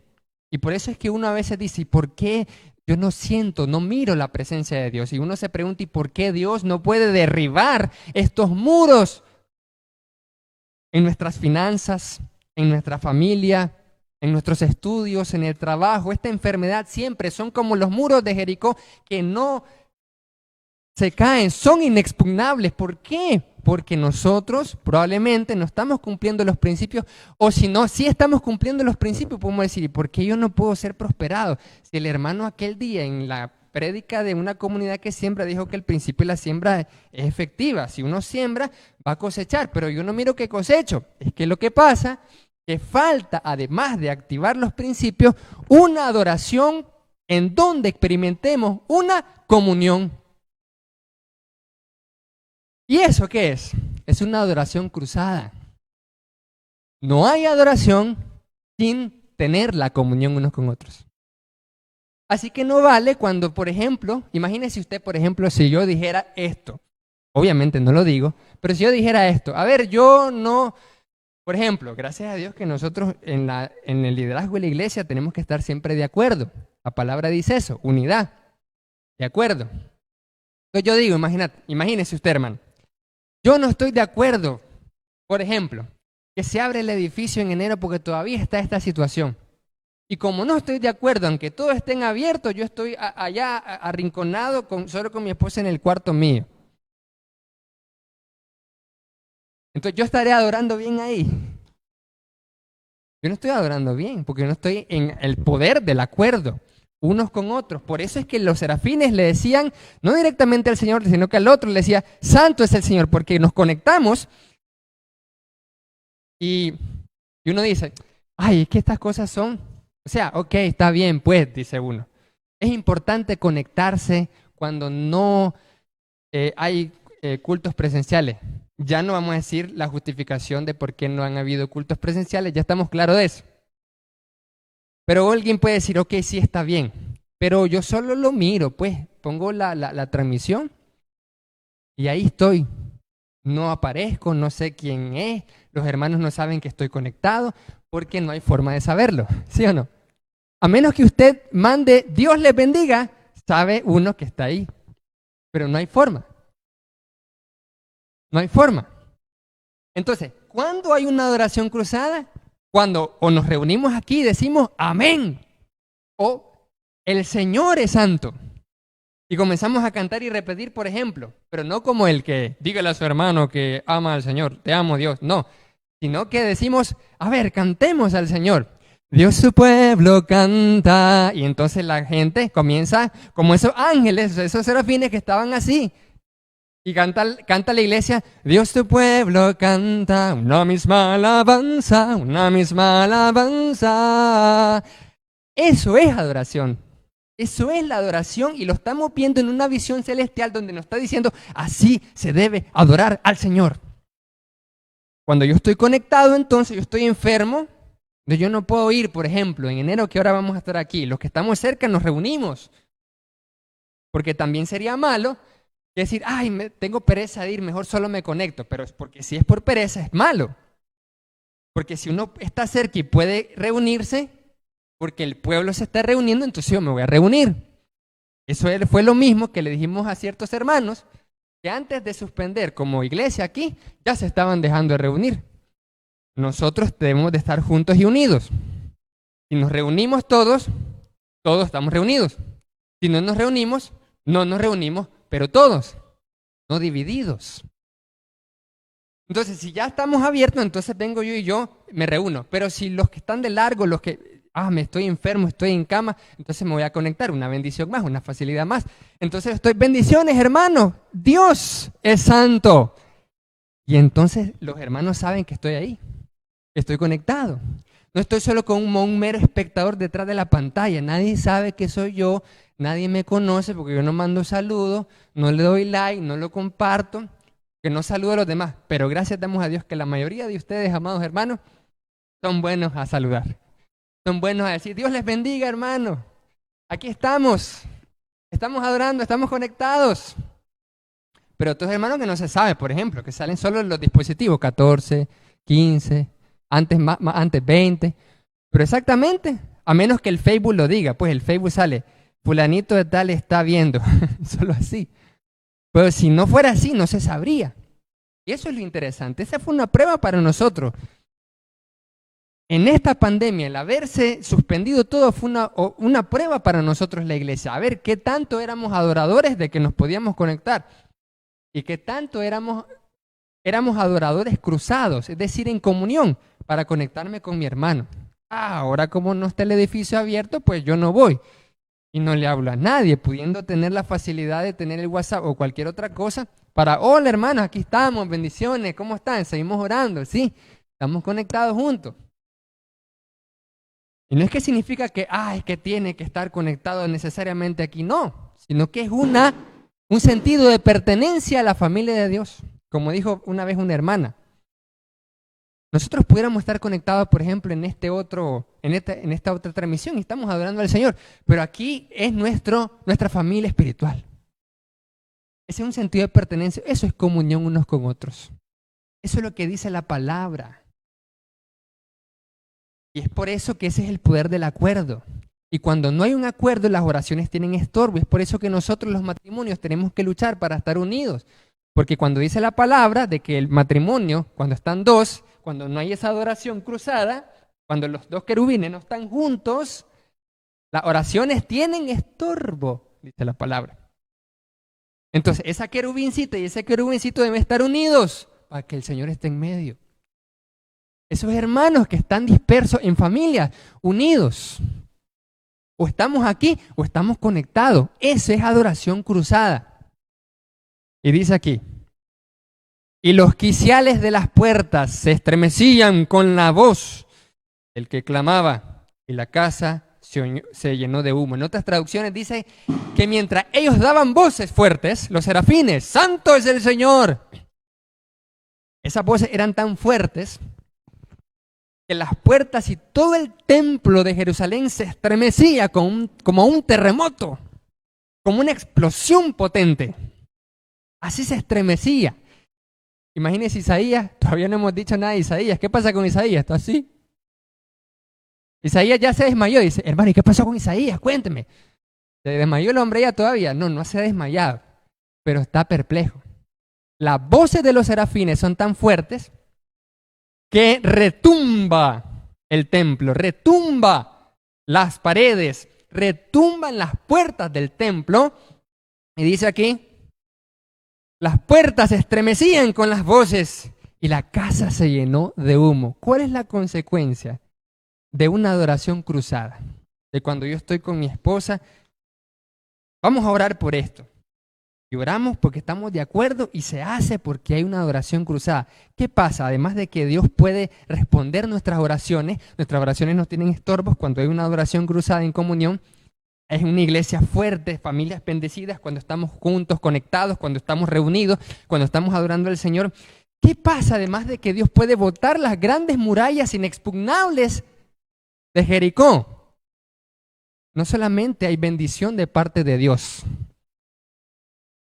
Y por eso es que uno a veces dice, ¿y por qué yo no siento, no miro la presencia de Dios? Y uno se pregunta, ¿y por qué Dios no puede derribar estos muros en nuestras finanzas, en nuestra familia, en nuestros estudios, en el trabajo? Esta enfermedad siempre son como los muros de Jericó que no se caen, son inexpugnables. ¿Por qué? Porque nosotros probablemente no estamos cumpliendo los principios, o si no, si estamos cumpliendo los principios, podemos decir, ¿y por qué yo no puedo ser prosperado? Si el hermano aquel día en la prédica de una comunidad que siembra dijo que el principio de la siembra es efectiva. Si uno siembra, va a cosechar, pero yo no miro qué cosecho. Es que lo que pasa que falta, además de activar los principios, una adoración en donde experimentemos una comunión. ¿Y eso qué es? Es una adoración cruzada. No hay adoración sin tener la comunión unos con otros. Así que no vale cuando, por ejemplo, imagínese usted, por ejemplo, si yo dijera esto. Obviamente no lo digo, pero si yo dijera esto, a ver, yo no, por ejemplo, gracias a Dios que nosotros en el liderazgo de la iglesia tenemos que estar siempre de acuerdo. La palabra dice eso, unidad, de acuerdo. Entonces yo digo, imagínese usted, hermano. Yo no estoy de acuerdo, por ejemplo, que se abre el edificio en enero porque todavía está esta situación. Y como no estoy de acuerdo, aunque todos estén abiertos, yo estoy allá arrinconado solo con mi esposa en el cuarto mío. Entonces yo estaré adorando bien ahí. Yo no estoy adorando bien porque no estoy en el poder del acuerdo unos con otros. Por eso es que los serafines le decían, no directamente al Señor, sino que al otro le decía, santo es el Señor, porque nos conectamos y uno dice, ay, es que estas cosas son, o sea, ok, está bien, pues, dice uno. Es importante conectarse cuando no hay cultos presenciales. Ya no vamos a decir la justificación de por qué no han habido cultos presenciales, ya estamos claros de eso. Pero alguien puede decir, ok, sí está bien, pero yo solo lo miro, pues pongo la transmisión y ahí estoy. No aparezco, no sé quién es, los hermanos no saben que estoy conectado porque no hay forma de saberlo, ¿sí o no? A menos que usted mande, Dios les bendiga, sabe uno que está ahí, pero no hay forma. No hay forma. Entonces, ¿cuándo hay una adoración cruzada? Cuando o nos reunimos aquí y decimos amén o el Señor es santo y comenzamos a cantar y repetir, por ejemplo, pero no como el que dígale a su hermano que ama al Señor, te amo Dios, no, sino que decimos, a ver, cantemos al Señor. Dios su pueblo canta y entonces la gente comienza como esos ángeles, esos serafines que estaban así. Y canta la iglesia, Dios tu pueblo canta, una misma alabanza, una misma alabanza. Eso es adoración. Eso es la adoración y lo estamos viendo en una visión celestial donde nos está diciendo, así se debe adorar al Señor. Cuando yo estoy conectado, entonces yo estoy enfermo, yo no puedo ir, por ejemplo, en enero que ahora vamos a estar aquí. Los que estamos cerca nos reunimos, porque también sería malo decir, ay, tengo pereza de ir, mejor solo me conecto, pero es porque si es por pereza es malo. Porque si uno está cerca y puede reunirse, porque el pueblo se está reuniendo, entonces yo me voy a reunir. Eso fue lo mismo que le dijimos a ciertos hermanos, que antes de suspender como iglesia aquí, ya se estaban dejando de reunir. Nosotros debemos de estar juntos y unidos. Si nos reunimos todos, todos estamos reunidos. Si no nos reunimos, no nos reunimos, pero todos, no divididos. Entonces, si ya estamos abiertos, entonces vengo yo y yo me reúno. Pero si los que están de largo, los que, me estoy enfermo, estoy en cama, entonces me voy a conectar, una bendición más, una facilidad más. Entonces bendiciones, hermanos, Dios es santo. Y entonces los hermanos saben que estoy ahí, que estoy conectado. No estoy solo como un mero espectador detrás de la pantalla. Nadie sabe que soy yo, nadie me conoce porque yo no mando saludos, no le doy like, no lo comparto, que no saludo a los demás. Pero gracias damos a Dios que la mayoría de ustedes, amados hermanos, son buenos a saludar. Son buenos a decir, Dios les bendiga, hermano. Aquí estamos adorando, estamos conectados. Pero otros hermanos que no se sabe, por ejemplo, que salen solo en los dispositivos, 14, 15, antes 20. Pero exactamente, a menos que el Facebook lo diga, pues el Facebook sale, fulanito de tal está viendo, solo así. Pero si no fuera así, no se sabría. Y eso es lo interesante. Esa fue una prueba para nosotros. En esta pandemia, el haberse suspendido todo fue una prueba para nosotros la iglesia. A ver qué tanto éramos adoradores de que nos podíamos conectar y qué tanto éramos adoradores cruzados, es decir, en comunión, para conectarme con mi hermano. Ahora como no está el edificio abierto, pues yo no voy y no le hablo a nadie, pudiendo tener la facilidad de tener el WhatsApp o cualquier otra cosa para, hola hermanos, aquí estamos, bendiciones, ¿cómo están? Seguimos orando, sí, estamos conectados juntos. Y no es que significa que, es que tiene que estar conectado necesariamente aquí, no, sino que es un sentido de pertenencia a la familia de Dios. Como dijo una vez una hermana, nosotros pudiéramos estar conectados, por ejemplo, en esta otra transmisión y estamos adorando al Señor, pero aquí es nuestra familia espiritual. Ese es un sentido de pertenencia, eso es comunión unos con otros. Eso es lo que dice la palabra. Y es por eso que ese es el poder del acuerdo. Y cuando no hay un acuerdo, las oraciones tienen estorbo. Es por eso que nosotros los matrimonios tenemos que luchar para estar unidos. Porque cuando dice la palabra de que el matrimonio, cuando están dos, cuando no hay esa adoración cruzada, cuando los dos querubines no están juntos, las oraciones tienen estorbo, dice la palabra. Entonces, esa querubincita y ese querubincito deben estar unidos para que el Señor esté en medio. Esos hermanos que están dispersos en familias, unidos. O estamos aquí o estamos conectados. Eso es adoración cruzada. Y dice aquí, y los quiciales de las puertas se estremecían con la voz del que clamaba, y la casa se llenó de humo. En otras traducciones dice que mientras ellos daban voces fuertes, los serafines, ¡santo es el Señor! Esas voces eran tan fuertes que las puertas y todo el templo de Jerusalén se estremecía como un terremoto, como una explosión potente. Así se estremecía. Imagínense Isaías, todavía no hemos dicho nada de Isaías. ¿Qué pasa con Isaías? ¿Está así? Isaías ya se desmayó. Dice, hermano, ¿y qué pasó con Isaías? Cuénteme. ¿Se desmayó el hombre ya todavía? No, no se ha desmayado, pero está perplejo. Las voces de los serafines son tan fuertes que retumba el templo, retumba las paredes, retumban las puertas del templo. Y dice aquí, las puertas se estremecían con las voces y la casa se llenó de humo. ¿Cuál es la consecuencia de una adoración cruzada? De cuando yo estoy con mi esposa, vamos a orar por esto. Y oramos porque estamos de acuerdo y se hace porque hay una adoración cruzada. ¿Qué pasa? Además de que Dios puede responder nuestras oraciones no tienen estorbos cuando hay una adoración cruzada en comunión. Es una iglesia fuerte, familias bendecidas, cuando estamos juntos, conectados, cuando estamos reunidos, cuando estamos adorando al Señor. ¿Qué pasa? Además de que Dios puede botar las grandes murallas inexpugnables de Jericó. No solamente hay bendición de parte de Dios.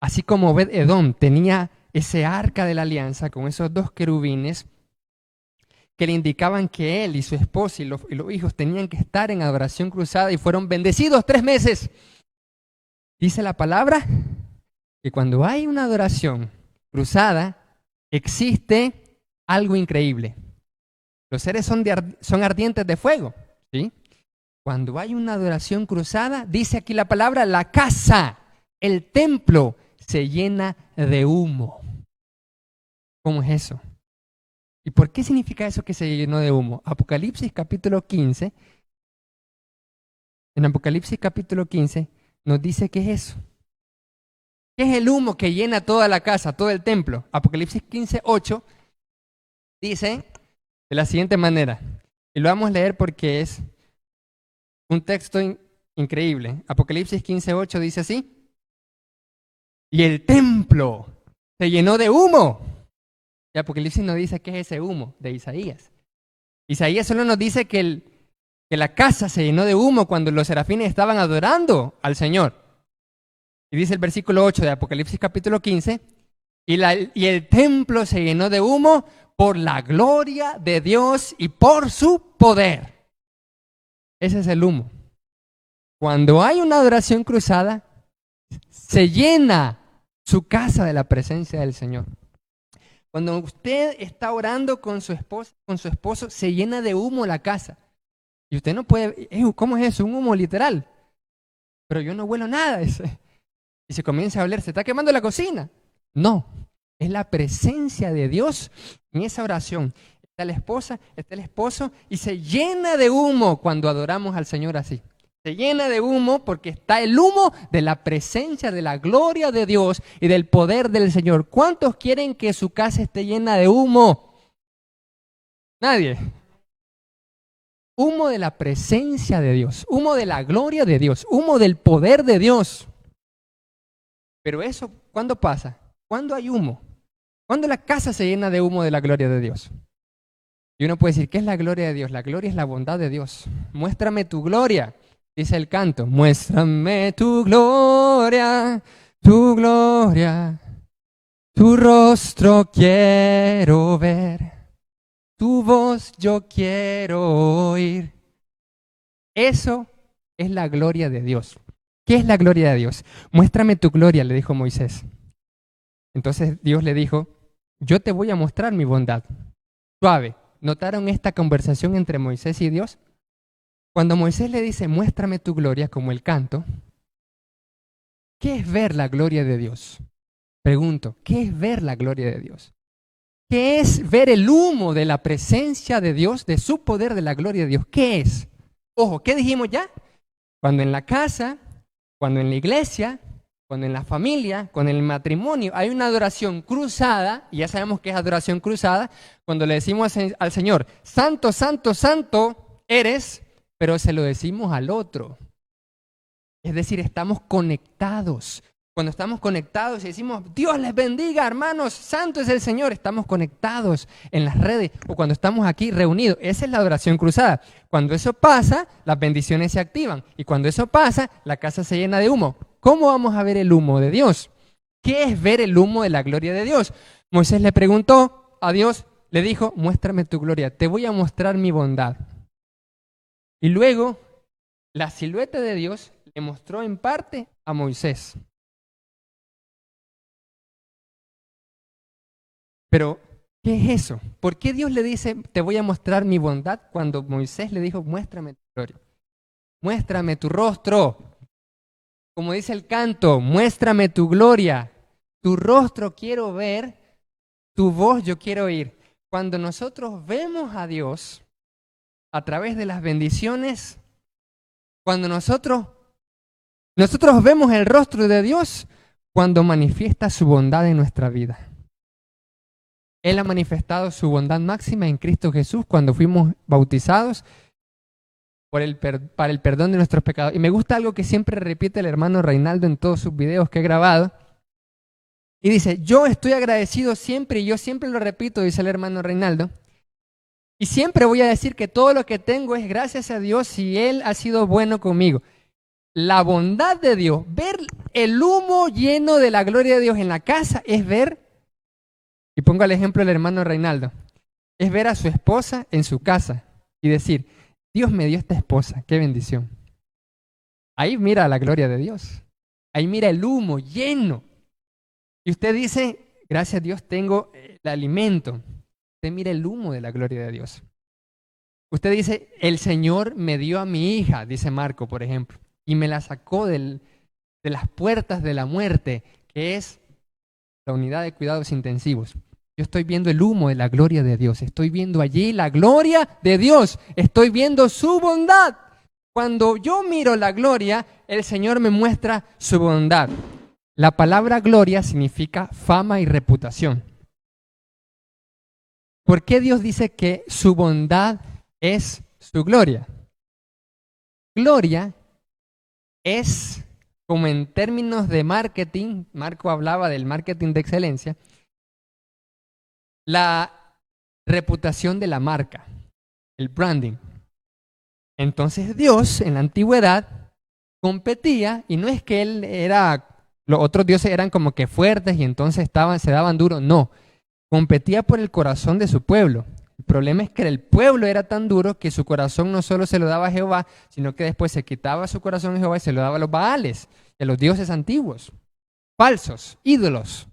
Así como Obed-Edom tenía ese arca de la alianza con esos dos querubines que le indicaban que él y su esposa y los hijos tenían que estar en adoración cruzada y fueron bendecidos 3 meses. Dice la palabra que cuando hay una adoración cruzada, existe algo increíble. Los seres son ardientes de fuego, ¿sí? Cuando hay una adoración cruzada, dice aquí la palabra, la casa, el templo, se llena de humo. ¿Cómo es eso? ¿Y por qué significa eso que se llenó de humo? Apocalipsis capítulo 15, en Apocalipsis capítulo 15 nos dice qué es eso. ¿Qué es el humo que llena toda la casa, todo el templo? Apocalipsis 15, 8 dice de la siguiente manera, y lo vamos a leer porque es un texto increíble. Apocalipsis 15, 8 dice así, y el templo se llenó de humo. Y Apocalipsis nos dice qué es ese humo de Isaías. Isaías solo nos dice que la casa se llenó de humo cuando los serafines estaban adorando al Señor. Y dice el versículo 8 de Apocalipsis capítulo 15, y el templo se llenó de humo por la gloria de Dios y por su poder. Ese es el humo. Cuando hay una adoración cruzada, se llena su casa de la presencia del Señor. Cuando usted está orando con su esposa, con su esposo, se llena de humo la casa. Y usted no puede, ¿cómo es eso? Un humo literal. Pero yo no huelo nada. Y se comienza a oler, se está quemando la cocina. No, es la presencia de Dios en esa oración. Está la esposa, está el esposo y se llena de humo cuando adoramos al Señor así. Se llena de humo porque está el humo de la presencia, de la gloria de Dios y del poder del Señor. ¿Cuántos quieren que su casa esté llena de humo? Nadie. Humo de la presencia de Dios, humo de la gloria de Dios, humo del poder de Dios. Pero eso, ¿cuándo pasa? ¿Cuándo hay humo? ¿Cuándo la casa se llena de humo de la gloria de Dios? Y uno puede decir, ¿qué es la gloria de Dios? La gloria es la bondad de Dios. Muéstrame tu gloria. Dice el canto, muéstrame tu gloria, tu rostro quiero ver, tu voz yo quiero oír. Eso es la gloria de Dios. ¿Qué es la gloria de Dios? Muéstrame tu gloria, le dijo Moisés. Entonces Dios le dijo, yo te voy a mostrar mi bondad. Suave, ¿notaron esta conversación entre Moisés y Dios? Cuando Moisés le dice, muéstrame tu gloria, como el canto, ¿qué es ver la gloria de Dios? Pregunto, ¿qué es ver la gloria de Dios? ¿Qué es ver el humo de la presencia de Dios, de su poder, de la gloria de Dios? ¿Qué es? Ojo, ¿qué dijimos ya? Cuando en la casa, cuando en la iglesia, cuando en la familia, cuando en el matrimonio hay una adoración cruzada, y ya sabemos que es adoración cruzada, cuando le decimos al Señor, santo, santo, santo eres, pero se lo decimos al otro. Es decir, estamos conectados. Cuando estamos conectados y decimos, Dios les bendiga, hermanos, santo es el Señor, estamos conectados en las redes o cuando estamos aquí reunidos. Esa es la adoración cruzada. Cuando eso pasa, las bendiciones se activan. Y cuando eso pasa, la casa se llena de humo. ¿Cómo vamos a ver el humo de Dios? ¿Qué es ver el humo de la gloria de Dios? Moisés le preguntó a Dios, le dijo, muéstrame tu gloria, te voy a mostrar mi bondad. Y luego, la silueta de Dios le mostró en parte a Moisés. Pero, ¿qué es eso? ¿Por qué Dios le dice, te voy a mostrar mi bondad, cuando Moisés le dijo, muéstrame tu gloria? Muéstrame tu rostro. Como dice el canto, muéstrame tu gloria. Tu rostro quiero ver, tu voz yo quiero oír. Cuando nosotros vemos a Dios a través de las bendiciones, cuando nosotros vemos el rostro de Dios, cuando manifiesta su bondad en nuestra vida. Él ha manifestado su bondad máxima en Cristo Jesús cuando fuimos bautizados para el perdón de nuestros pecados. Y me gusta algo que siempre repite el hermano Reinaldo en todos sus videos que he grabado. Y dice, yo estoy agradecido siempre, y yo siempre lo repito, dice el hermano Reinaldo, y siempre voy a decir que todo lo que tengo es gracias a Dios y Él ha sido bueno conmigo. La bondad de Dios, ver el humo lleno de la gloria de Dios en la casa, es ver, y pongo el ejemplo del hermano Reinaldo, es ver a su esposa en su casa y decir, Dios me dio esta esposa, qué bendición. Ahí mira la gloria de Dios. Ahí mira el humo lleno. Y usted dice, gracias a Dios tengo el alimento. Usted mira el humo de la gloria de Dios. Usted dice, el Señor me dio a mi hija, dice Marco, por ejemplo, y me la sacó de las puertas de la muerte, que es la unidad de cuidados intensivos. Yo estoy viendo el humo de la gloria de Dios. Estoy viendo allí la gloria de Dios. Estoy viendo su bondad. Cuando yo miro la gloria, el Señor me muestra su bondad. La palabra gloria significa fama y reputación. ¿Por qué Dios dice que su bondad es su gloria? Gloria es, como en términos de marketing, Marco hablaba del marketing de excelencia, la reputación de la marca, el branding. Entonces Dios en la antigüedad competía, y no es que los otros dioses eran como que fuertes y entonces se daban duro, no, competía por el corazón de su pueblo. El problema es que el pueblo era tan duro que su corazón no solo se lo daba a Jehová, sino que después se quitaba su corazón a Jehová y se lo daba a los Baales, y a los dioses antiguos, falsos, ídolos.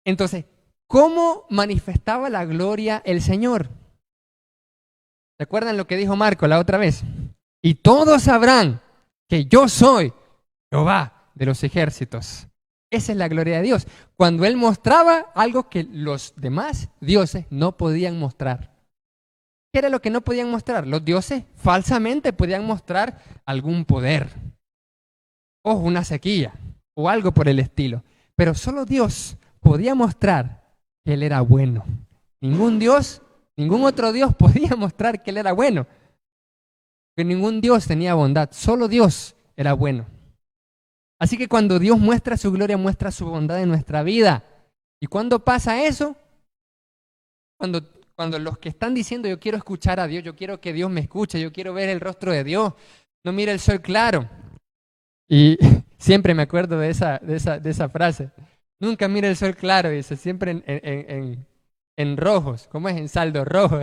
Entonces, ¿cómo manifestaba la gloria el Señor? ¿Se acuerdan lo que dijo Marco la otra vez? Y todos sabrán que yo soy Jehová de los ejércitos. Esa es la gloria de Dios. Cuando Él mostraba algo que los demás dioses no podían mostrar. ¿Qué era lo que no podían mostrar? Los dioses falsamente podían mostrar algún poder, o una sequía, o algo por el estilo. Pero solo Dios podía mostrar que Él era bueno. Ningún otro Dios podía mostrar que Él era bueno. Que ningún Dios tenía bondad, solo Dios era bueno. Así que cuando Dios muestra su gloria, muestra su bondad en nuestra vida. ¿Y cuándo pasa eso? Cuando los que están diciendo yo quiero escuchar a Dios, yo quiero que Dios me escuche, yo quiero ver el rostro de Dios, no mira el sol claro. Y siempre me acuerdo de esa frase. Nunca mira el sol claro, dice, siempre en rojos. ¿Cómo es? En saldo rojo.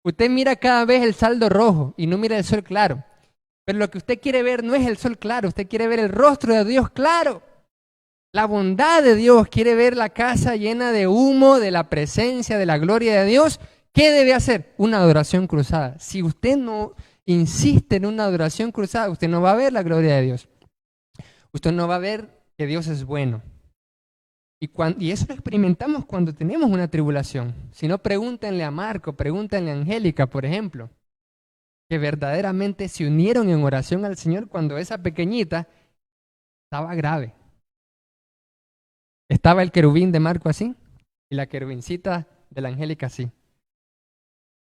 Usted mira cada vez el saldo rojo y no mira el sol claro. Pero lo que usted quiere ver no es el sol claro, usted quiere ver el rostro de Dios claro. La bondad de Dios, quiere ver la casa llena de humo, de la presencia, de la gloria de Dios. ¿Qué debe hacer? Una adoración cruzada. Si usted no insiste en una adoración cruzada, usted no va a ver la gloria de Dios. Usted no va a ver que Dios es bueno. Y eso lo experimentamos cuando tenemos una tribulación. Si no, pregúntenle a Marco, pregúntenle a Angélica, por ejemplo, que verdaderamente se unieron en oración al Señor cuando esa pequeñita estaba grave. Estaba el querubín de Marco así y la querubincita de la Angélica así.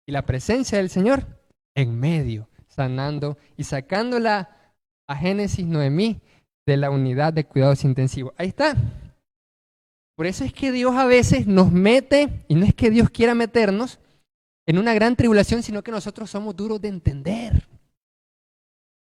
Y la presencia del Señor en medio, sanando y sacándola a Génesis Noemí de la unidad de cuidados intensivos. Ahí está. Por eso es que Dios a veces nos mete, y no es que Dios quiera meternos en una gran tribulación, sino que nosotros somos duros de entender.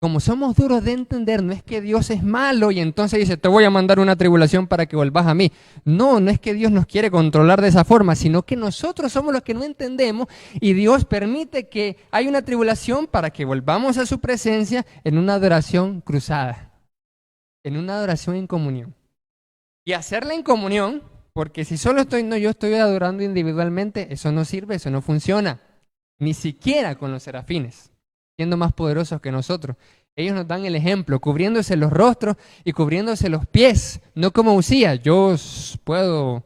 Como somos duros de entender, no es que Dios es malo y entonces dice, te voy a mandar una tribulación para que volvás a mí. No, no es que Dios nos quiere controlar de esa forma, sino que nosotros somos los que no entendemos y Dios permite que haya una tribulación para que volvamos a su presencia en una adoración cruzada, en una adoración en comunión. Y hacerla en comunión, porque si solo yo estoy adorando individualmente, eso no sirve, eso no funciona. Ni siquiera con los serafines, siendo más poderosos que nosotros. Ellos nos dan el ejemplo, cubriéndose los rostros y cubriéndose los pies, no como Usías. Yo puedo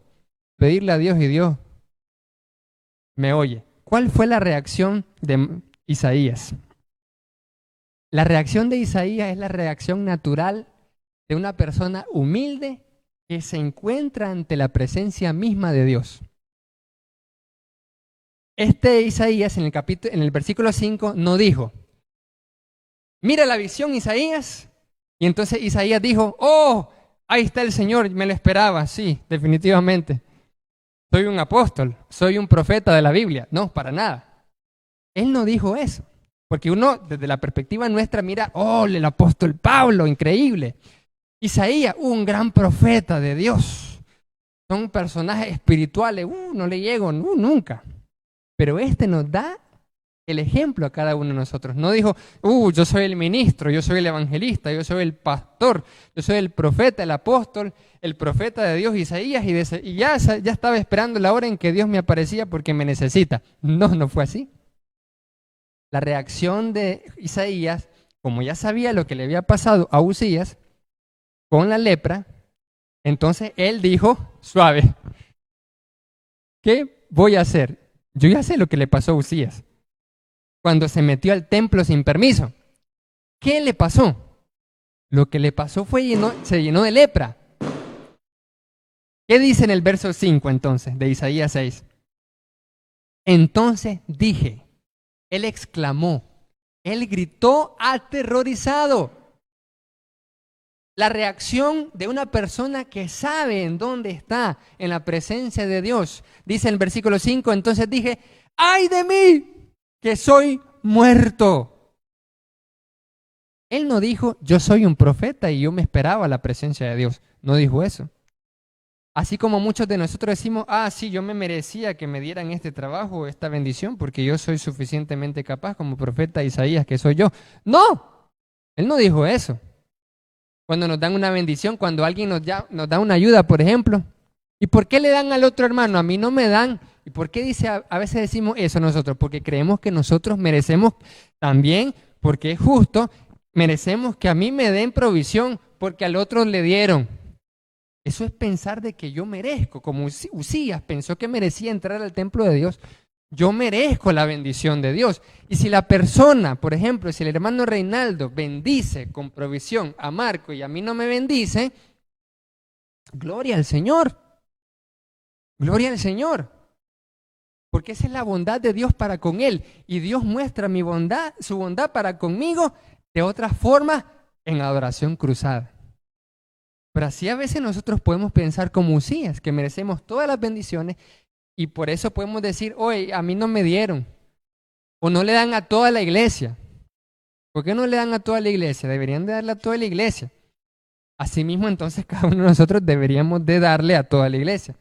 pedirle a Dios y Dios me oye. ¿Cuál fue la reacción de Isaías? La reacción de Isaías es la reacción natural de una persona humilde que se encuentra ante la presencia misma de Dios. Isaías en el versículo 5 no dijo, mira la visión Isaías, y entonces Isaías dijo, oh, ahí está el Señor, me lo esperaba, sí, definitivamente. Soy un apóstol, soy un profeta de la Biblia. No, para nada. Él no dijo eso, porque uno desde la perspectiva nuestra mira, oh, el apóstol Pablo, increíble. Isaías, un gran profeta de Dios. son personajes espirituales, no le llego, nunca. Pero este nos da el ejemplo a cada uno de nosotros. No dijo, yo soy el ministro, yo soy el evangelista, yo soy el pastor, yo soy el profeta, el apóstol, el profeta de Dios, Isaías, y ya estaba esperando la hora en que Dios me aparecía porque me necesita. No fue así. La reacción de Isaías, como ya sabía lo que le había pasado a Uzías con la lepra, entonces él dijo, suave, ¿qué voy a hacer? Yo ya sé lo que le pasó a Uzías cuando se metió al templo sin permiso. ¿Qué le pasó? Lo que le pasó fue se llenó de lepra. ¿Qué dice en el verso 5 entonces de Isaías 6? Entonces dije, él exclamó, él gritó aterrorizado. La reacción de una persona que sabe en dónde está, en la presencia de Dios. Dice en el versículo 5, entonces dije, ¡ay de mí, que soy muerto! Él no dijo, yo soy un profeta y yo me esperaba la presencia de Dios. No dijo eso. Así como muchos de nosotros decimos, sí, yo me merecía que me dieran este trabajo, esta bendición, porque yo soy suficientemente capaz como profeta Isaías, que soy yo. ¡No! Él no dijo eso. Cuando nos dan una bendición, cuando alguien nos da una ayuda, por ejemplo, ¿y por qué le dan al otro hermano? A mí no me dan. ¿Y por qué a veces decimos eso nosotros? Porque creemos que nosotros merecemos también, porque es justo, merecemos que a mí me den provisión porque al otro le dieron. Eso es pensar de que yo merezco, como Uzías pensó que merecía entrar al templo de Dios. Yo merezco la bendición de Dios. Y si la persona, por ejemplo, si el hermano Reinaldo bendice con provisión a Marco y a mí no me bendice, gloria al Señor. Gloria al Señor. Porque esa es la bondad de Dios para con él. Y Dios muestra su bondad para conmigo de otra forma en adoración cruzada. Pero así a veces nosotros podemos pensar como Uzías, que merecemos todas las bendiciones. Y por eso podemos decir, oye, a mí no me dieron. O no le dan a toda la iglesia. ¿Por qué no le dan a toda la iglesia? Deberían de darle a toda la iglesia. Asimismo, entonces, cada uno de nosotros deberíamos de darle a toda la iglesia.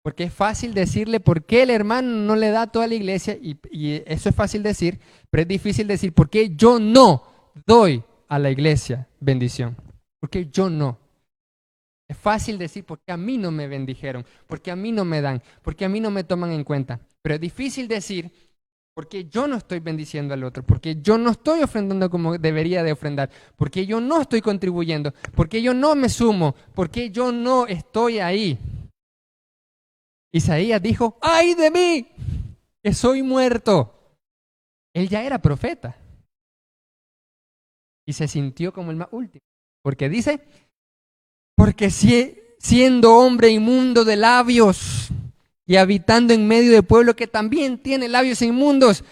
Porque es fácil decirle por qué el hermano no le da a toda la iglesia. Y eso es fácil decir, pero es difícil decir por qué yo no doy a la iglesia bendición. ¿Por qué yo no? Es fácil decir por qué a mí no me bendijeron, por qué a mí no me dan, por qué a mí no me toman en cuenta. Pero es difícil decir por qué yo no estoy bendiciendo al otro, por qué yo no estoy ofrendando como debería de ofrendar, por qué yo no estoy contribuyendo, por qué yo no me sumo, por qué yo no estoy ahí. Isaías dijo, ¡ay de mí, que soy muerto! Él ya era profeta y se sintió como el más último, porque dice, porque siendo hombre inmundo de labios y habitando en medio de pueblo que también tiene labios inmundos,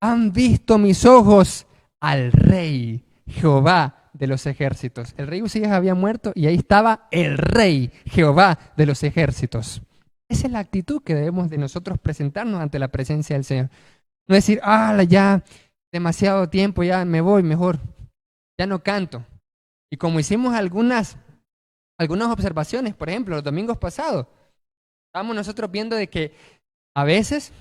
han visto mis ojos al Rey Jehová de los ejércitos. El rey Uzías había muerto y ahí estaba el Rey Jehová de los ejércitos. Esa es la actitud que debemos de nosotros presentarnos ante la presencia del Señor. No decir, ya demasiado tiempo, ya me voy mejor, ya no canto. Y como hicimos algunas observaciones, por ejemplo, los domingos pasados, estábamos nosotros viendo de que a veces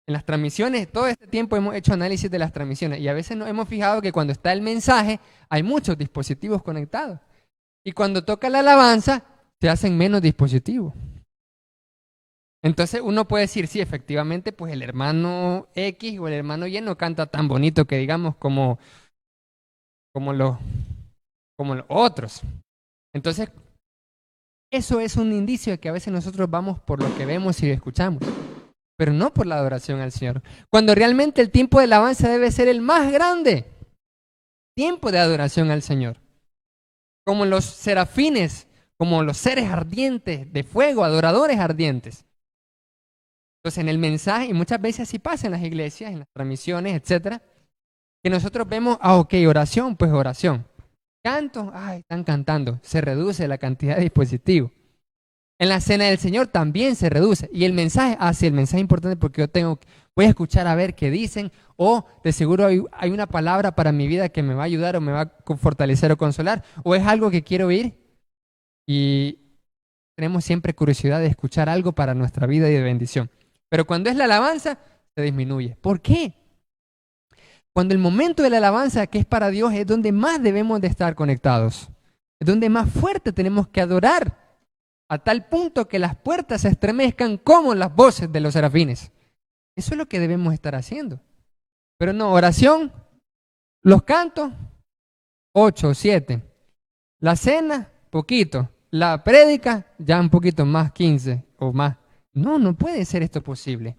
en las transmisiones, todo este tiempo hemos hecho análisis de las transmisiones y a veces nos hemos fijado que cuando está el mensaje hay muchos dispositivos conectados y cuando toca la alabanza se hacen menos dispositivos. Entonces uno puede decir, sí, efectivamente, pues el hermano X o el hermano Y no canta tan bonito que digamos como los otros. Entonces, eso es un indicio de que a veces nosotros vamos por lo que vemos y escuchamos, pero no por la adoración al Señor. Cuando realmente el tiempo de alabanza debe ser el más grande tiempo de adoración al Señor. Como los serafines, como los seres ardientes de fuego, adoradores ardientes. Entonces, en el mensaje, y muchas veces así pasa en las iglesias, en las transmisiones, etcétera, que nosotros vemos, ok, oración, pues oración. Canto, están cantando, se reduce la cantidad de dispositivos. En la cena del Señor también se reduce. Y el mensaje, sí, el mensaje es importante porque voy a escuchar a ver qué dicen, o de seguro hay una palabra para mi vida que me va a ayudar o me va a fortalecer o consolar, o es algo que quiero oír y tenemos siempre curiosidad de escuchar algo para nuestra vida y de bendición. Pero cuando es la alabanza, se disminuye. ¿Por qué? Cuando el momento de la alabanza, que es para Dios, es donde más debemos de estar conectados. Es donde más fuerte tenemos que adorar, a tal punto que las puertas se estremezcan como las voces de los serafines. Eso es lo que debemos estar haciendo. Pero no, oración, los cantos, 8 o 7. La cena, poquito. La prédica, ya un poquito más, 15 o más. No, no puede ser esto posible.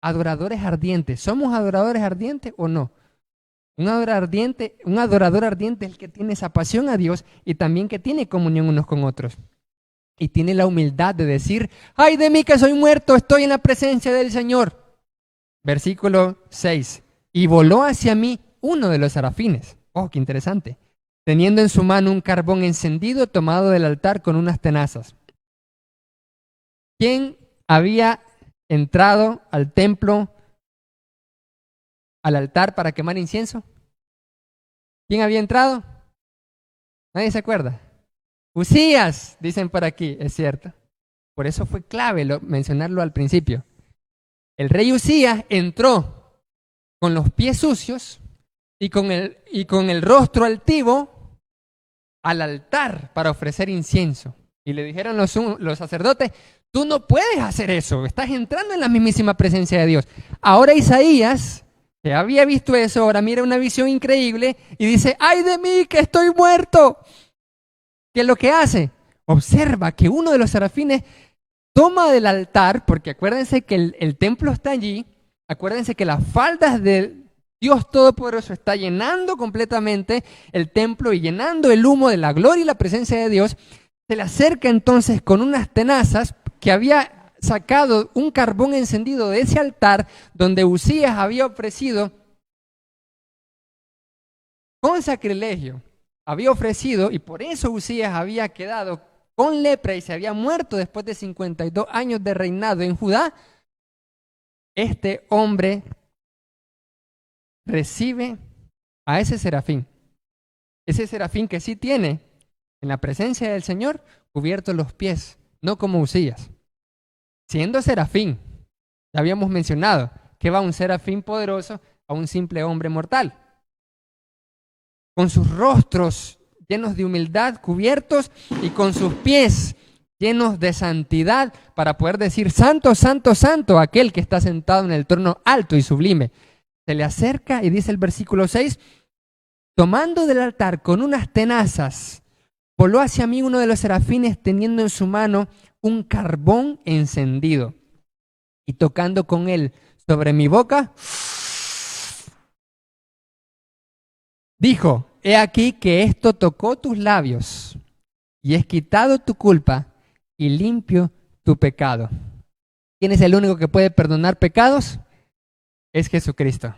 Adoradores ardientes. ¿Somos adoradores ardientes o no? Un adorador ardiente es el que tiene esa pasión a Dios y también que tiene comunión unos con otros. Y tiene la humildad de decir, ¡ay de mí que soy muerto! Estoy en la presencia del Señor. Versículo 6. Y voló hacia mí uno de los serafines. Oh, qué interesante. Teniendo en su mano un carbón encendido tomado del altar con unas tenazas. ¿Quién había entrado al templo, al altar para quemar incienso? ¿Quién había entrado? ¿Nadie se acuerda? Usías, dicen por aquí, es cierto. Por eso fue clave mencionarlo al principio. El rey Usías entró con los pies sucios y con el rostro altivo al altar para ofrecer incienso. Y le dijeron los sacerdotes, tú no puedes hacer eso, estás entrando en la mismísima presencia de Dios. Ahora Isaías, que había visto eso, ahora mira una visión increíble y dice, ¡ay de mí que estoy muerto! ¿Qué es lo que hace? Observa que uno de los serafines toma del altar, porque acuérdense que el templo está allí, acuérdense que las faldas de Dios Todopoderoso está llenando completamente el templo y llenando el humo de la gloria y la presencia de Dios. Se le acerca entonces con unas tenazas que había sacado un carbón encendido de ese altar donde Usías había ofrecido con sacrilegio. Había ofrecido, y por eso Usías había quedado con lepra y se había muerto después de 52 años de reinado en Judá. Este hombre recibe a ese serafín que sí tiene en la presencia del Señor cubiertos los pies, no como Usías. Siendo serafín, ya habíamos mencionado que va un serafín poderoso a un simple hombre mortal. Con sus rostros llenos de humildad, cubiertos, y con sus pies llenos de santidad, para poder decir, santo, santo, santo, aquel que está sentado en el trono alto y sublime. Se le acerca y dice el versículo 6, tomando del altar con unas tenazas, voló hacia mí uno de los serafines teniendo en su mano un carbón encendido, y tocando con él sobre mi boca, dijo, he aquí que esto tocó tus labios y es quitado tu culpa y limpio tu pecado. ¿Quién es el único que puede perdonar pecados? Es Jesucristo.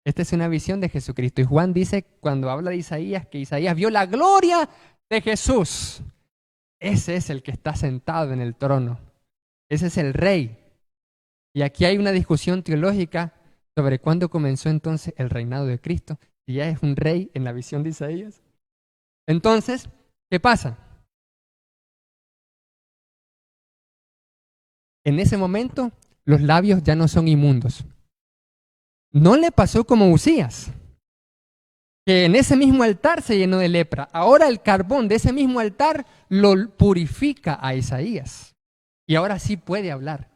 Esta es una visión de Jesucristo. Y Juan dice, cuando habla de Isaías, que Isaías vio la gloria de Jesús. Ese es el que está sentado en el trono. Ese es el rey. Y aquí hay una discusión teológica sobre cuándo comenzó entonces el reinado de Cristo. Si ya es un rey en la visión de Isaías. Entonces, ¿qué pasa? En ese momento, los labios ya no son inmundos. No le pasó como Usías, que en ese mismo altar se llenó de lepra. Ahora el carbón de ese mismo altar lo purifica a Isaías. Y ahora sí puede hablar.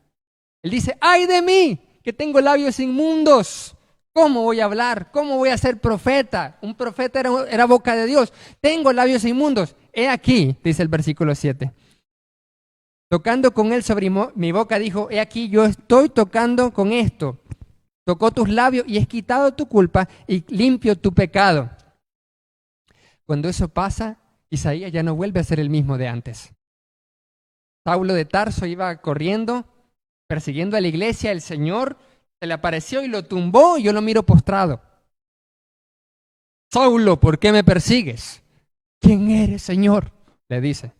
Él dice, ¡ay de mí, que tengo labios inmundos! ¿Cómo voy a hablar? ¿Cómo voy a ser profeta? Un profeta era boca de Dios. Tengo labios inmundos. He aquí, dice el versículo 7. Tocando con él sobre mi boca, dijo, he aquí, yo estoy tocando con esto. Tocó tus labios y es quitado tu culpa y limpio tu pecado. Cuando eso pasa, Isaías ya no vuelve a ser el mismo de antes. Saulo de Tarso iba corriendo, persiguiendo a la iglesia. El Señor se le apareció y lo tumbó y yo lo miro postrado. Saulo, ¿por qué me persigues? ¿Quién eres, Señor? Le dice.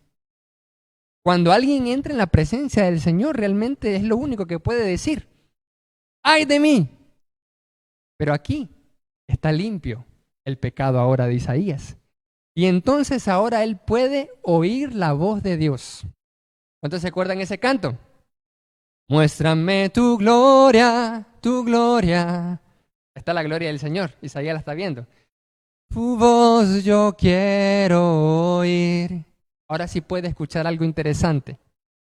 Cuando alguien entra en la presencia del Señor, realmente es lo único que puede decir. ¡Ay de mí! Pero aquí está limpio el pecado ahora de Isaías. Y entonces ahora él puede oír la voz de Dios. ¿Cuántos se acuerdan ese canto? Muéstrame tu gloria, tu gloria. Está la gloria del Señor, Isaías la está viendo. Tu voz yo quiero oír. Ahora sí puede escuchar algo interesante.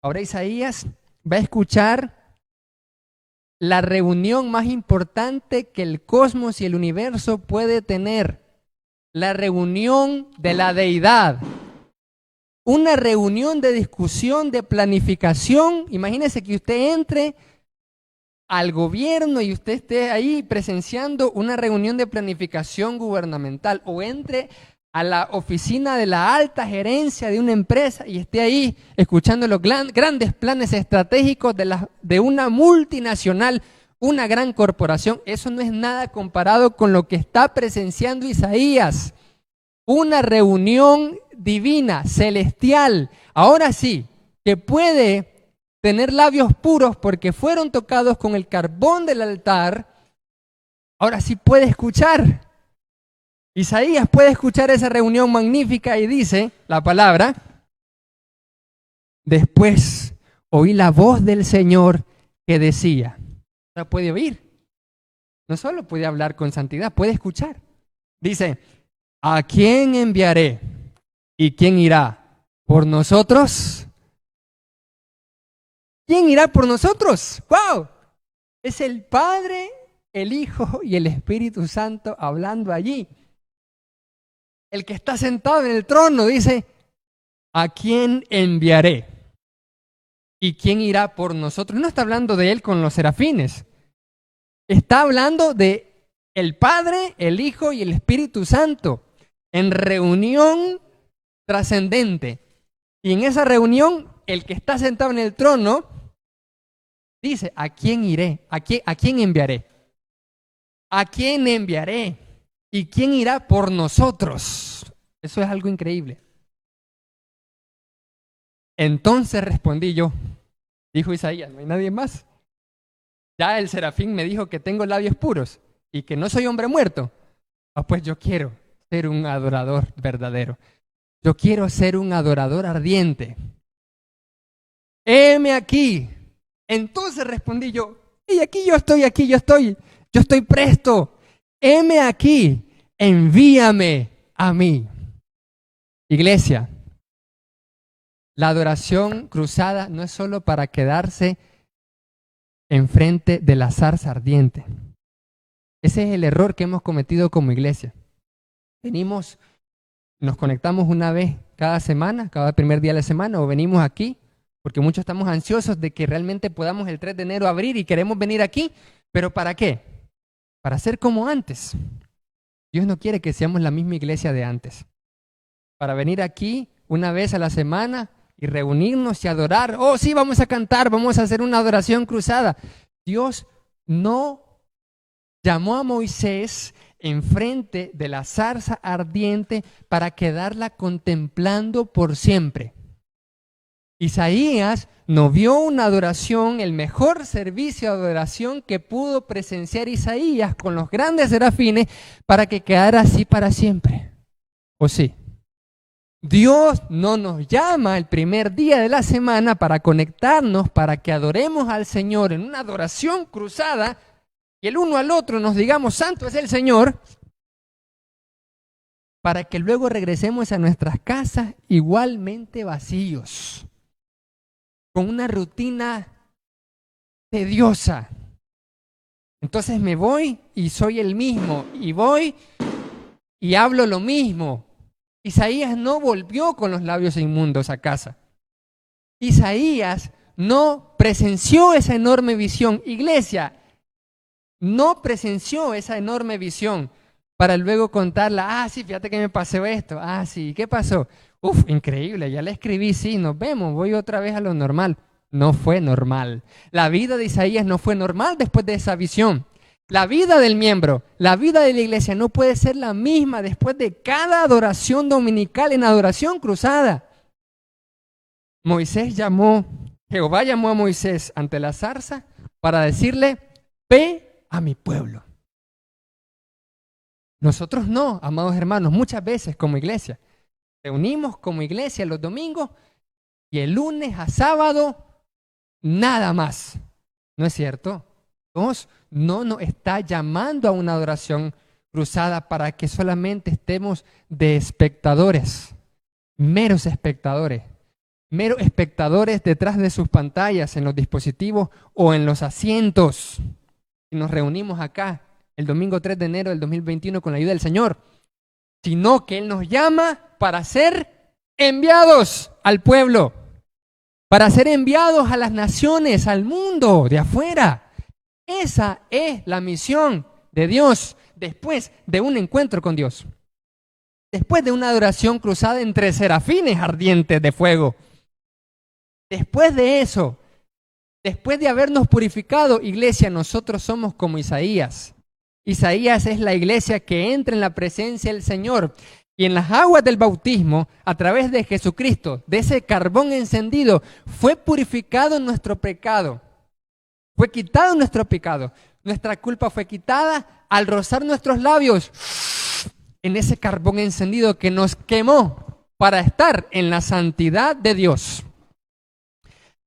Ahora Isaías va a escuchar la reunión más importante que el cosmos y el universo puede tener. La reunión de la deidad. Una reunión de discusión, de planificación. Imagínese que usted entre al gobierno y usted esté ahí presenciando una reunión de planificación gubernamental, o entre a la oficina de la alta gerencia de una empresa y esté ahí escuchando los grandes planes estratégicos de una multinacional, una gran corporación. Eso no es nada comparado con lo que está presenciando Isaías. Una reunión divina, celestial. Ahora sí, que puede tener labios puros porque fueron tocados con el carbón del altar. Ahora sí puede escuchar. Isaías puede escuchar esa reunión magnífica y dice la palabra: después oí la voz del Señor que decía. Ahora puede oír. No solo puede hablar con santidad, puede escuchar. Dice: ¿a quién enviaré? ¿Y quién irá por nosotros? ¿Quién irá por nosotros? ¡Wow! Es el Padre, el Hijo y el Espíritu Santo hablando allí. El que está sentado en el trono dice: ¿a quién enviaré? ¿Y quién irá por nosotros? No está hablando de él con los serafines. Está hablando de el Padre, el Hijo y el Espíritu Santo en reunión trascendente. Y en esa reunión, el que está sentado en el trono dice: ¿a quién iré? ¿A quién enviaré? ¿A quién enviaré? ¿Y quién irá por nosotros? Eso es algo increíble. Entonces respondí yo, dijo Isaías: no hay nadie más. Ya el serafín me dijo que tengo labios puros y que no soy hombre muerto. Pues yo quiero ser un adorador verdadero. Yo quiero ser un adorador ardiente. Heme aquí. Entonces respondí yo: y aquí yo estoy presto. Heme aquí, envíame a mí. Iglesia, la adoración cruzada no es solo para quedarse enfrente de la zarza ardiente. Ese es el error que hemos cometido como iglesia. Venimos, nos conectamos una vez cada semana, cada primer día de la semana, o venimos aquí, porque muchos estamos ansiosos de que realmente podamos el 3 de enero abrir y queremos venir aquí. ¿Pero para qué? Para ser como antes. Dios no quiere que seamos la misma iglesia de antes. Para venir aquí una vez a la semana y reunirnos y adorar. Oh, sí, vamos a cantar, vamos a hacer una adoración cruzada. Dios no llamó a Moisés enfrente de la zarza ardiente para quedarla contemplando por siempre. Isaías no vio una adoración, el mejor servicio de adoración que pudo presenciar Isaías con los grandes serafines, para que quedara así para siempre. ¿O sí? Dios no nos llama el primer día de la semana para conectarnos, para que adoremos al Señor en una adoración cruzada y el uno al otro nos digamos: santo es el Señor, para que luego regresemos a nuestras casas igualmente vacíos, con una rutina tediosa. Entonces me voy y soy el mismo, y voy y hablo lo mismo. Isaías no volvió con los labios inmundos a casa. Isaías no presenció esa enorme visión. Iglesia, no presenció esa enorme visión para luego contarla. Ah, sí, fíjate que me pasó esto. Ah, sí, ¿qué pasó? Uf, increíble, ya la escribí, sí, nos vemos, voy otra vez a lo normal. No fue normal. La vida de Isaías no fue normal después de esa visión. La vida del miembro, la vida de la iglesia no puede ser la misma después de cada adoración dominical en adoración cruzada. Jehová llamó a Moisés ante la zarza para decirle: ve a mi pueblo. Nosotros no, amados hermanos, muchas veces como iglesia reunimos como iglesia los domingos y el lunes a sábado nada más. ¿No es cierto? Dios no nos está llamando a una adoración cruzada para que solamente estemos de espectadores, meros espectadores detrás de sus pantallas, en los dispositivos o en los asientos. Y nos reunimos acá el domingo 3 de enero del 2021 con la ayuda del Señor, sino que Él nos llama para ser enviados al pueblo, para ser enviados a las naciones, al mundo de afuera. Esa es la misión de Dios después de un encuentro con Dios, después de una adoración cruzada entre serafines ardientes de fuego. Después de eso, después de habernos purificado, iglesia, nosotros somos como Isaías. Isaías es la iglesia que entra en la presencia del Señor. Y en las aguas del bautismo, a través de Jesucristo, de ese carbón encendido, fue purificado nuestro pecado. Fue quitado nuestro pecado. Nuestra culpa fue quitada al rozar nuestros labios en ese carbón encendido que nos quemó para estar en la santidad de Dios.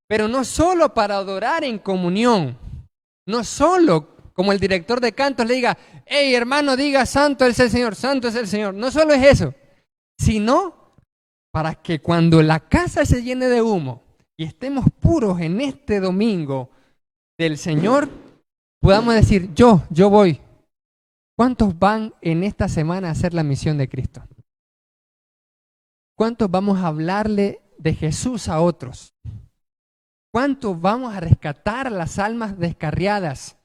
Pero no solo para adorar en comunión, no solo como el director de cantos le diga, hey hermano, diga, santo es el Señor, santo es el Señor. No solo es eso, sino para que cuando la casa se llene de humo y estemos puros en este domingo del Señor, podamos decir, yo voy. ¿Cuántos van en esta semana a hacer la misión de Cristo? ¿Cuántos vamos a hablarle de Jesús a otros? ¿Cuántos vamos a rescatar las almas descarriadas?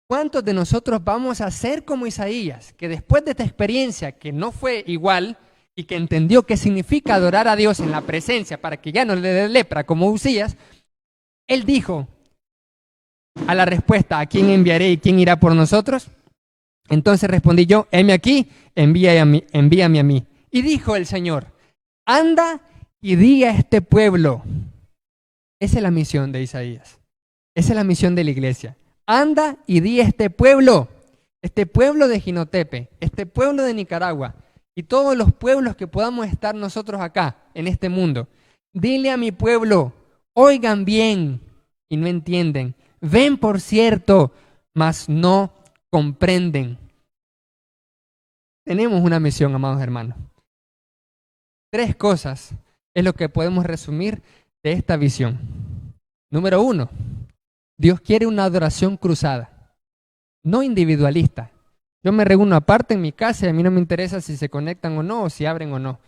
¿Cuántos de nosotros vamos a ser como Isaías, que después de esta experiencia que no fue igual y que entendió qué significa adorar a Dios en la presencia para que ya no le dé lepra como Usías, él dijo a la respuesta, ¿a quién enviaré y quién irá por nosotros? Entonces respondí yo, heme aquí, envíame a mí. Y dijo el Señor, anda y di a este pueblo. Esa es la misión de Isaías. Esa es la misión de la iglesia. Anda y di a este pueblo de Jinotepe, este pueblo de Nicaragua y todos los pueblos que podamos estar nosotros acá en este mundo. Dile a mi pueblo, oigan bien y no entienden. Ven por cierto, mas no comprenden. Tenemos una misión, amados hermanos. 3 cosas es lo que podemos resumir de esta visión. Número 1, Dios quiere una adoración cruzada, no individualista. Yo me reúno aparte en mi casa y a mí no me interesa si se conectan o no, o si abren o no.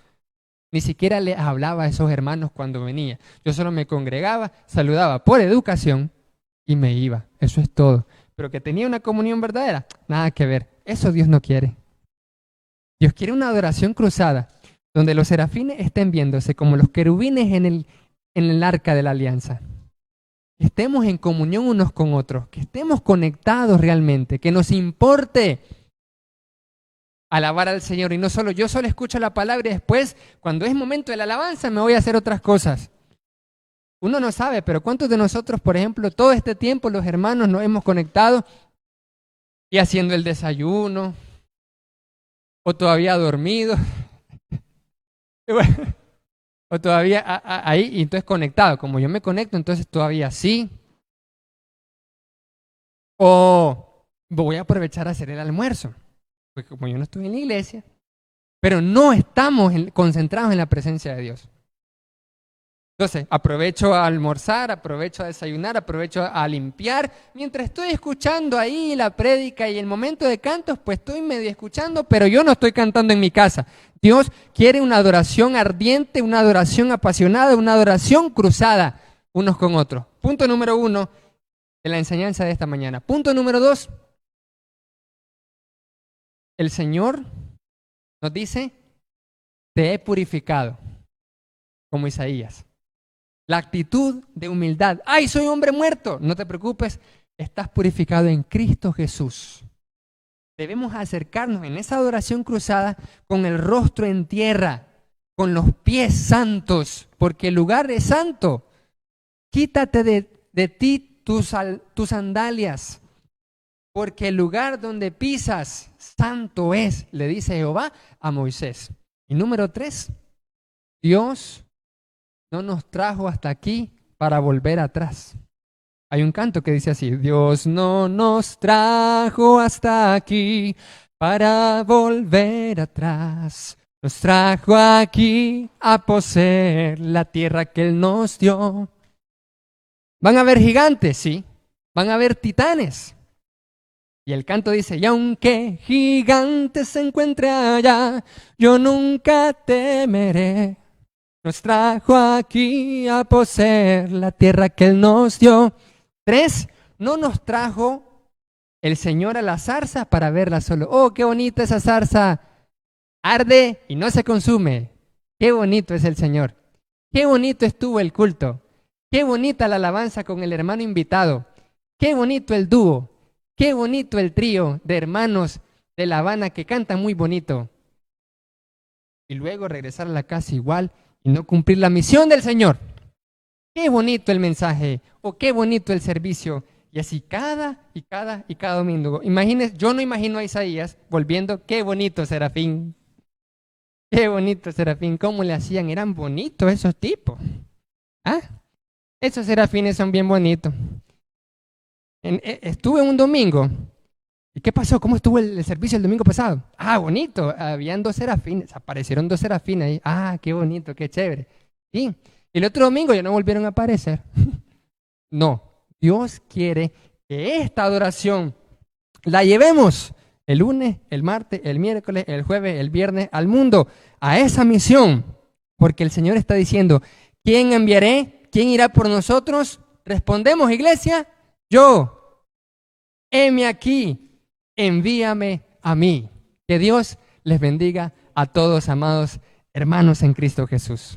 Ni siquiera les hablaba a esos hermanos cuando venía. Yo solo me congregaba, saludaba por educación y me iba. Eso es todo. Pero que tenía una comunión verdadera, nada que ver. Eso Dios no quiere. Dios quiere una adoración cruzada, donde los serafines estén viéndose como los querubines en el arca de la alianza. Que estemos en comunión unos con otros, que estemos conectados realmente, que nos importe alabar al Señor. Y no solo, yo solo escucho la palabra y después, cuando es momento de la alabanza, me voy a hacer otras cosas. Uno no sabe, pero ¿cuántos de nosotros, por ejemplo, todo este tiempo los hermanos nos hemos conectado y haciendo el desayuno o todavía dormidos o todavía ahí y entonces conectado? Como yo me conecto, entonces todavía sí. O voy a aprovechar a hacer el almuerzo, porque como yo no estoy en la iglesia, pero no estamos concentrados en la presencia de Dios. Entonces, aprovecho a almorzar, aprovecho a desayunar, aprovecho a limpiar. Mientras estoy escuchando ahí la prédica y el momento de cantos, pues estoy medio escuchando, pero yo no estoy cantando en mi casa. Dios quiere una adoración ardiente, una adoración apasionada, una adoración cruzada unos con otros. Punto número 1 de la enseñanza de esta mañana. Punto número 2. El Señor nos dice, te he purificado, como Isaías. La actitud de humildad. ¡Ay, soy hombre muerto! No te preocupes, estás purificado en Cristo Jesús. Debemos acercarnos en esa adoración cruzada con el rostro en tierra, con los pies santos, porque el lugar es santo. Quítate de ti tus sandalias, porque el lugar donde pisas, santo es, le dice Jehová a Moisés. Y número 3, Dios no nos trajo hasta aquí para volver atrás. Hay un canto que dice así: Dios no nos trajo hasta aquí para volver atrás. Nos trajo aquí a poseer la tierra que Él nos dio. Van a haber gigantes, sí. Van a haber titanes. Y el canto dice: y aunque gigante se encuentre allá, yo nunca temeré. Nos trajo aquí a poseer la tierra que Él nos dio. 3, no nos trajo el Señor a la zarza para verla solo. Oh, qué bonita esa zarza. Arde y no se consume. Qué bonito es el Señor. Qué bonito estuvo el culto. Qué bonita la alabanza con el hermano invitado. Qué bonito el dúo. Qué bonito el trío de hermanos de La Habana que cantan muy bonito. Y luego regresar a la casa igual y no cumplir la misión del Señor. Qué bonito el mensaje o qué bonito el servicio. Y así cada domingo. Imagínense, yo no imagino a Isaías volviendo: qué bonito Serafín. Qué bonito Serafín. ¿Cómo le hacían? Eran bonitos esos tipos. ¿Ah? Esos serafines son bien bonitos. Estuve un domingo. ¿Y qué pasó? ¿Cómo estuvo el servicio el domingo pasado? Ah, bonito. Habían 2 serafines. Aparecieron 2 serafines ahí. Ah, qué bonito, qué chévere. Sí. Y el otro domingo ya no volvieron a aparecer. No. Dios quiere que esta adoración la llevemos el lunes, el martes, el miércoles, el jueves, el viernes al mundo, a esa misión. Porque el Señor está diciendo: ¿quién enviaré? ¿Quién irá por nosotros? Respondemos, iglesia: yo. Heme aquí, envíame a mí. Que Dios les bendiga a todos, amados hermanos en Cristo Jesús.